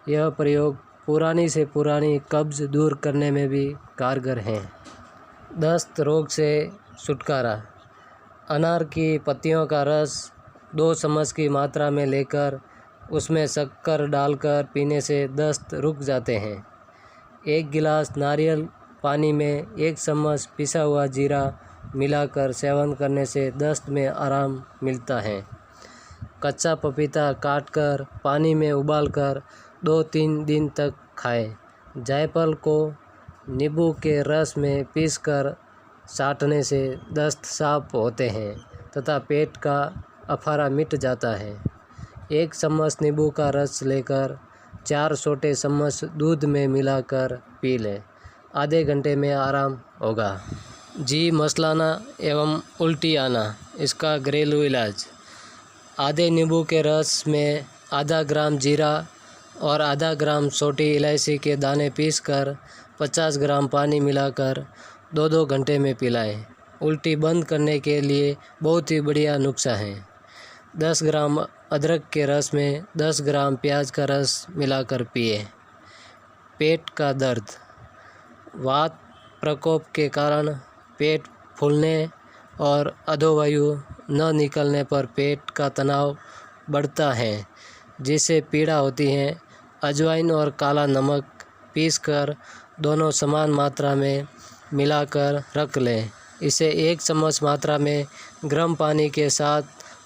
यह प्रयोग पुरानी से पुरानी कब्ज़ दूर करने में भी कारगर है। दस्त रोग से छुटकारा। अनार की पत्तियों का रस 2 चम्मच की मात्रा में लेकर उसमें शक्कर डालकर पीने से दस्त रुक जाते हैं। 1 गिलास नारियल पानी में 1 चम्मच पिसा हुआ जीरा मिलाकर सेवन करने से दस्त में आराम मिलता है। कच्चा पपीता काटकर पानी में उबालकर 2-3 दिन तक खाएं। जायफल को नींबू के रस में पीसकर चाटने से दस्त साफ होते हैं तथा पेट का अफारा मिट जाता है। 1 चम्मच नींबू का रस लेकर 4 छोटे चम्मच दूध में मिलाकर पी लें। आधे घंटे में आराम होगा। जी मसलाना एवं उल्टी आना, इसका घरेलू इलाज। आधे नींबू के रस में आधा ग्राम जीरा और आधा ग्राम छोटी इलायची के दाने पीसकर 50 ग्राम पानी मिलाकर 2-2 घंटे में पिलाएं। उल्टी बंद करने के लिए बहुत ही बढ़िया नुस्खा है। 10 ग्राम अदरक के रस में 10 ग्राम प्याज का रस मिलाकर पिए। पेट का दर्द। वात प्रकोप के कारण पेट फूलने और अधोवायु न निकलने पर पेट का तनाव बढ़ता है, जिससे पीड़ा होती है। अजवाइन और काला नमक पीसकर दोनों समान मात्रा में मिलाकर रख लें। इसे 1 चम्मच मात्रा में गर्म पानी के साथ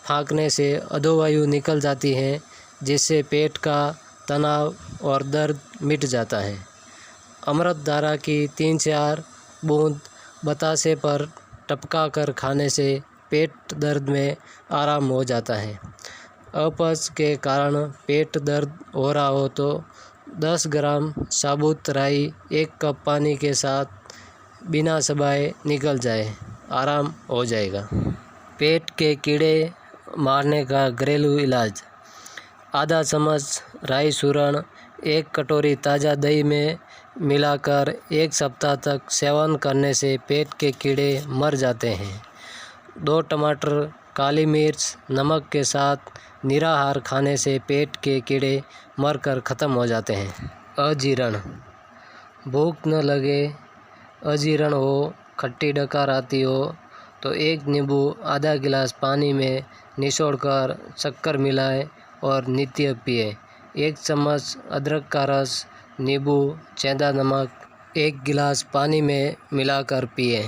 फाँकने से अधोवायु निकल जाती है, जिससे पेट का तनाव और दर्द मिट जाता है। अमृतधारा की 3-4 बूंद बतासे पर टपका कर खाने से पेट दर्द में आराम हो जाता है। अपच के कारण पेट दर्द हो रहा हो तो 10 ग्राम साबुत राई 1 कप पानी के साथ बिना चबाए निकल जाए, आराम हो जाएगा। पेट के कीड़े मारने का घरेलू इलाज। आधा चम्मच राई चूर्ण 1 कटोरी ताज़ा दही में मिलाकर 1 सप्ताह तक सेवन करने से पेट के कीड़े मर जाते हैं। 2 टमाटर, काली मिर्च, नमक के साथ निराहार खाने से पेट के कीड़े मरकर ख़त्म हो जाते हैं। अजीर्ण। भूख न लगे, अजीर्ण हो, खट्टी डकार आती हो तो 1 नींबू आधा गिलास पानी में निचोड़कर शक्कर मिलाएं और नित्य पिए। 1 चम्मच अदरक का रस, नींबू, सेंधा नमक 1 गिलास पानी में मिलाकर पिए।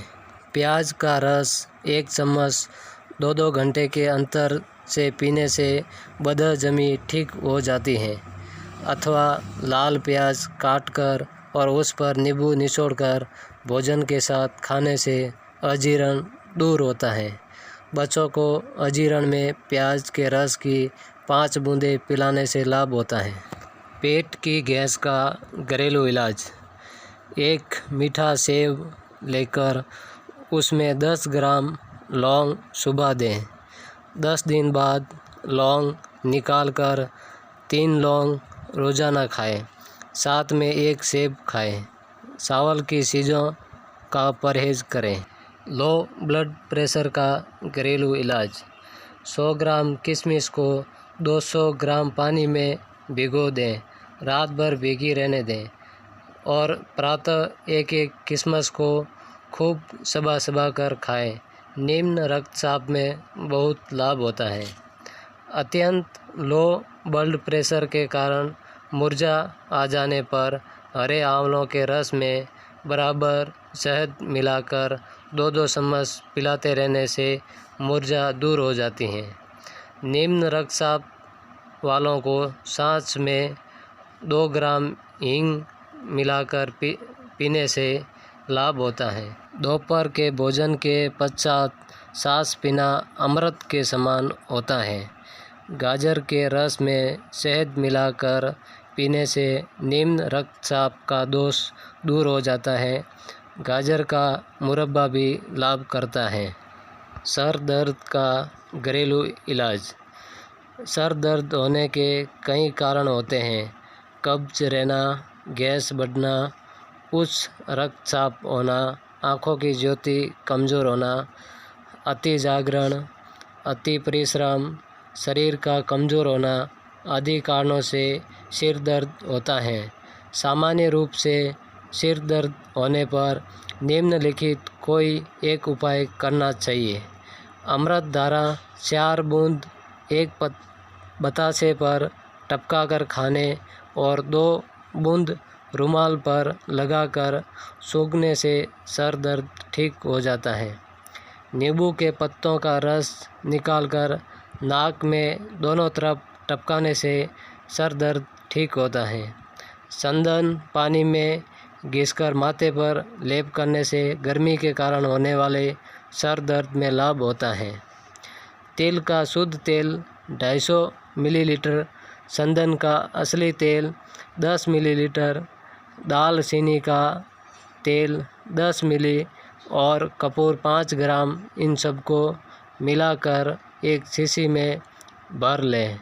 प्याज का रस 1 चम्मच 2-2 घंटे के अंतर से पीने से बदहजमी ठीक हो जाती है। अथवा लाल प्याज काटकर और उस पर नींबू निचोड़कर भोजन के साथ खाने से अजीर्ण दूर होता है। बच्चों को अजीर्ण में प्याज के रस की 5 बूंदें पिलाने से लाभ होता है। पेट की गैस का घरेलू इलाज। 1 मीठा सेब लेकर उसमें 10 ग्राम लौंग सुबह दें। 10 दिन बाद लौंग निकालकर 3 लौंग रोज़ाना खाएं। साथ में 1 सेब खाएं। चावल की चीज़ों का परहेज़ करें। लो ब्लड प्रेशर का घरेलू इलाज। 100 ग्राम किशमिश को 200 ग्राम पानी में भिगो दें। रात भर भीगी रहने दें और प्रातः 1-1 किशमिश को खूब चबा कर खाएं। निम्न रक्तचाप में बहुत लाभ होता है। अत्यंत लो ब्लड प्रेशर के कारण मुरझा आ जाने पर हरे आंवलों के रस में बराबर शहद मिलाकर 2-2 चम्मच पिलाते रहने से मुरझा दूर हो जाती है। निम्न रक्तचाप वालों को सांस में 2 ग्राम हींग मिलाकर पीने से लाभ होता है। दोपहर के भोजन के पश्चात सांस पीना अमृत के समान होता है। गाजर के रस में शहद मिलाकर पीने से निम्न रक्तचाप का दोष दूर हो जाता है। गाजर का मुरब्बा भी लाभ करता है। सर दर्द का घरेलू इलाज। सर दर्द होने के कई कारण होते हैं। कब्ज रहना, गैस बढ़ना, उच्च रक्तचाप होना, आँखों की ज्योति कमज़ोर होना, अति जागरण, अति परिश्रम, शरीर का कमज़ोर होना आदि कारणों से सिर दर्द होता है। सामान्य रूप से सिर दर्द होने पर निम्नलिखित कोई एक उपाय करना चाहिए। अमृत धारा 4 बूंद एक बतासे पर टपकाकर खाने और 2 बूंद रुमाल पर लगाकर सूंघने से सर दर्द ठीक हो जाता है। नींबू के पत्तों का रस निकालकर नाक में दोनों तरफ टपकाने से सर दर्द ठीक होता है। संदन पानी में घिसकर माथे पर लेप करने से गर्मी के कारण होने वाले सर दर्द में लाभ होता है। तिल का शुद्ध तेल 250 मिलीलीटर, संदन का असली तेल 10 मिलीलीटर, दालचीनी का तेल 10 मिली और कपूर 5 ग्राम, इन सबको मिलाकर एक शीशी में भर लें।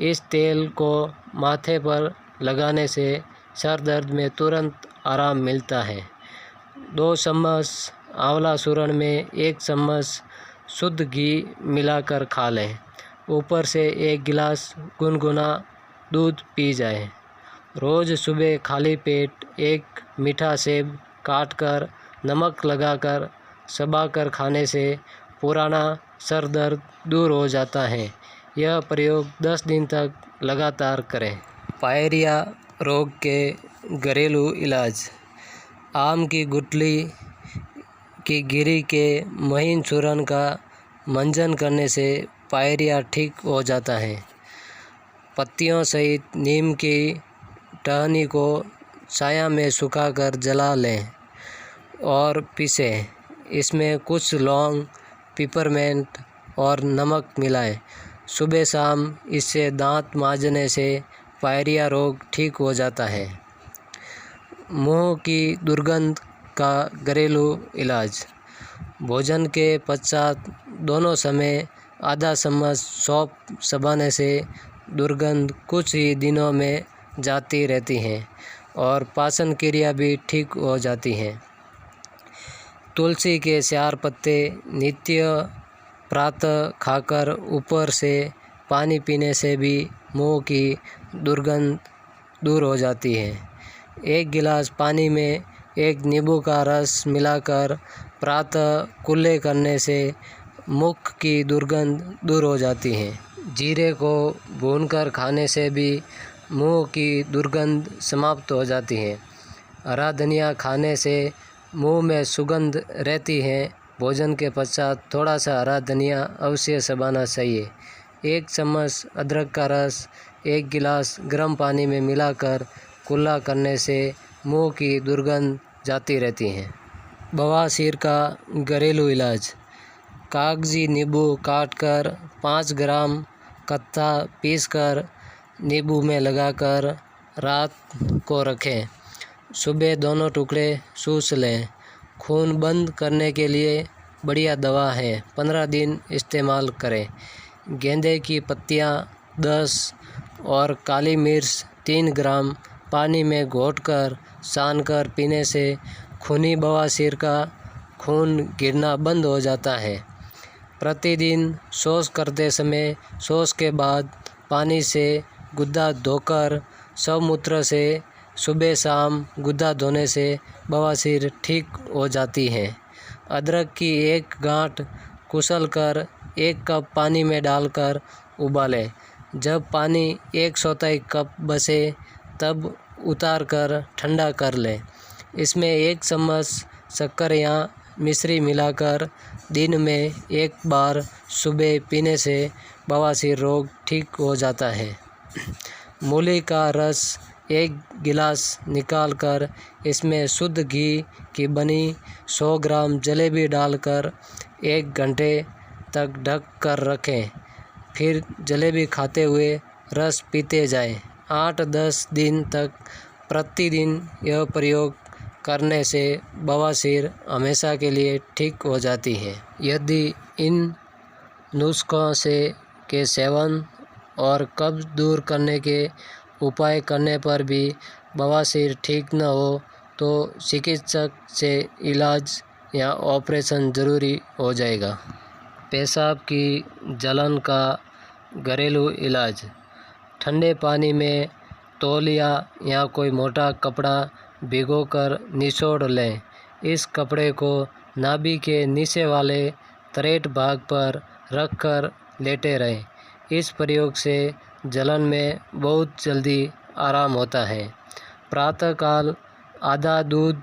इस तेल को माथे पर लगाने से सर दर्द में तुरंत आराम मिलता है। 2 चम्मच आंवला चूर्ण में 1 चम्मच शुद्ध घी मिलाकर खा लें। ऊपर से 1 गिलास गुनगुना दूध पी जाए। रोज़ सुबह खाली पेट 1 मीठा सेब काटकर नमक लगाकर चबाकर खाने से पुराना सर दर्द दूर हो जाता है। यह प्रयोग 10 दिन तक लगातार करें। पायरिया रोग के घरेलू इलाज। आम की गुठली की गिरी के महीन चूर्ण का मंजन करने से पायरिया ठीक हो जाता है। पत्तियों सहित नीम की टहनी को छाया में सुखाकर जला लें और पीसें। इसमें कुछ लौंग, पिपरमेंट और नमक मिलाएं। सुबह शाम इससे दांत मांजने से पायरिया रोग ठीक हो जाता है। मुंह की दुर्गंध का घरेलू इलाज। भोजन के पश्चात दोनों समय आधा चम्मच सौंफ चबाने से दुर्गंध कुछ ही दिनों में जाती रहती है और पाचन क्रिया भी ठीक हो जाती है। तुलसी के 4 पत्ते नित्य प्रातः खाकर ऊपर से पानी पीने से भी मुंह की दुर्गंध दूर हो जाती है। 1 गिलास पानी में 1 नींबू का रस मिलाकर प्रातः कुल्ले करने से मुख की दुर्गंध दूर हो जाती है। जीरे को भूनकर खाने से भी मुंह की दुर्गंध समाप्त हो जाती है। हरा धनिया खाने से मुंह में सुगंध रहती है। भोजन के पश्चात थोड़ा सा हरा धनिया अवश्य चबाना चाहिए। 1 चम्मच अदरक का रस 1 गिलास गर्म पानी में मिलाकर कुल्ला करने से मुंह की दुर्गंध जाती रहती है। बवासीर का घरेलू इलाज। कागजी नींबू काटकर 5 ग्राम कत्था पीसकर नींबू में लगाकर रात को रखें। सुबह दोनों टुकड़े चूस लें। खून बंद करने के लिए बढ़िया दवा है। 15 दिन इस्तेमाल करें। गेंदे की पत्तियां 10 और काली मिर्च 3 ग्राम पानी में घोटकर सानकर पीने से खूनी बवासीर का खून गिरना बंद हो जाता है। प्रतिदिन शौच करते समय शौच के बाद पानी से गुद्दा धोकर शवमूत्र से सुबह शाम गुद्दा धोने से बवासीर ठीक हो जाती है। अदरक की 1 गांठ कुचलकर 1 कप पानी में डालकर उबालें। जब पानी 1/4 कप बचे तब उतारकर ठंडा कर लें। इसमें 1 चम्मच शक्कर या मिश्री मिलाकर दिन में 1 बार सुबह पीने से बवासीर रोग ठीक हो जाता है। मूली का रस 1 गिलास निकालकर इसमें शुद्ध घी की बनी 100 ग्राम जलेबी डालकर 1 घंटे तक ढक कर रखें। फिर जलेबी खाते हुए रस पीते जाएं। 8-10 दिन तक प्रतिदिन यह प्रयोग करने से बवासीर हमेशा के लिए ठीक हो जाती है। यदि इन नुस्खों के सेवन और कब्ज़ दूर करने के उपाय करने पर भी बवासीर ठीक न हो तो चिकित्सक से इलाज या ऑपरेशन ज़रूरी हो जाएगा। पेशाब की जलन का घरेलू इलाज। ठंडे पानी में तौलिया या कोई मोटा कपड़ा भिगोकर निचोड़ लें। इस कपड़े को नाभि के नीचे वाले तरेट भाग पर रखकर लेटे रहें। इस प्रयोग से जलन में बहुत जल्दी आराम होता है। प्रातःकाल आधा दूध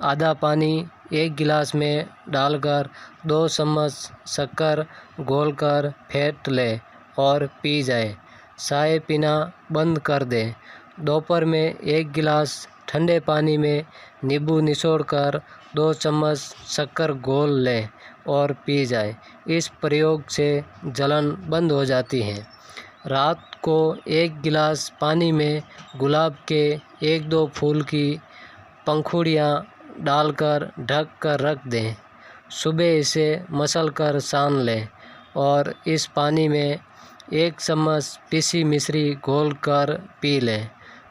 आधा पानी 1 गिलास में डालकर 2 चम्मच शक्कर घोलकर फेंट लें और पी जाए। चाय पीना बंद कर दें। दोपहर में 1 गिलास ठंडे पानी में नींबू निचोड़कर 2 चम्मच शक्कर घोल लें और पी जाए। इस प्रयोग से जलन बंद हो जाती है। रात को 1 गिलास पानी में गुलाब के 1-2 फूल की पंखुड़ियाँ डालकर ढक कर रख दें। सुबह इसे मसलकर सान लें और इस पानी में 1 चम्मच पीसी मिश्री घोल कर पी लें।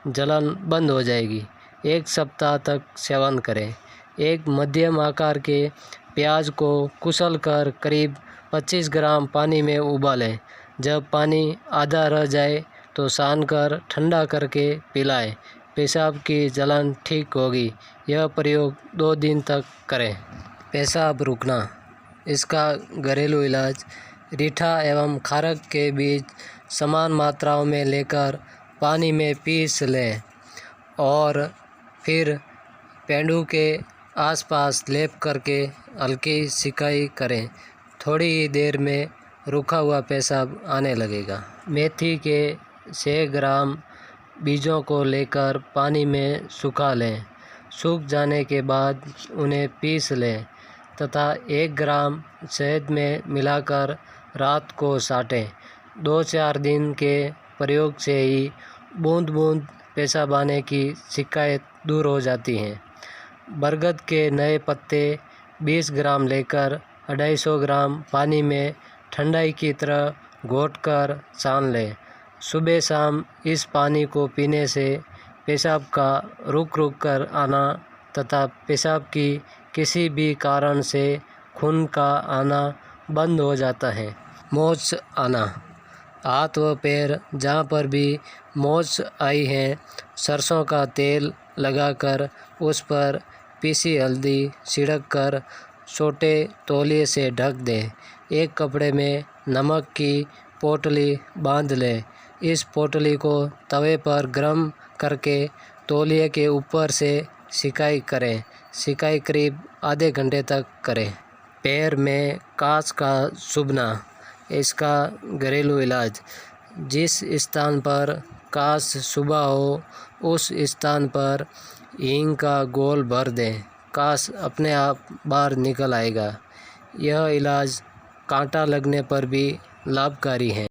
जलन बंद हो जाएगी। 1 सप्ताह तक सेवन करें। एक मध्यम आकार के प्याज को कुचलकर करीब 25 ग्राम पानी में उबालें। जब पानी आधा रह जाए तो छानकर ठंडा करके पिलाएं। पेशाब की जलन ठीक होगी। यह प्रयोग 2 दिन तक करें। पेशाब रुकना। इसका घरेलू इलाज। रीठा एवं खारक के बीज समान मात्राओं में लेकर पानी में पीस लें और फिर पेंडू के आसपास लेप करके हल्की सिकाई करें। थोड़ी ही देर में रुका हुआ पेशाब आने लगेगा। मेथी के 6 ग्राम बीजों को लेकर पानी में सुखा लें। सूख जाने के बाद उन्हें पीस लें तथा 1 ग्राम शहद में मिलाकर रात को साटें। 2-4 दिन के प्रयोग से ही बूंद बूंद पेशाब आने की शिकायत दूर हो जाती है। बरगद के नए पत्ते 20 ग्राम लेकर 250 ग्राम पानी में ठंडाई की तरह घोटकर छान लें। सुबह शाम इस पानी को पीने से पेशाब का रुक कर आना तथा पेशाब की किसी भी कारण से खून का आना बंद हो जाता है। मोच आना। हाथ व पैर जहाँ पर भी मोच आई है सरसों का तेल लगाकर उस पर पीसी हल्दी छिड़क कर छोटे तौलिए से ढक दें। एक कपड़े में नमक की पोटली बांध लें। इस पोटली को तवे पर गर्म करके तौलिए के ऊपर से सिकाई करें। सिकाई करीब आधे घंटे तक करें। पैर में कांच का चुभना। इसका घरेलू इलाज। जिस स्थान पर कांच चुभा हो उस स्थान पर हींग का घोल भर दें। कांच अपने आप बाहर निकल आएगा। यह इलाज कांटा लगने पर भी लाभकारी है।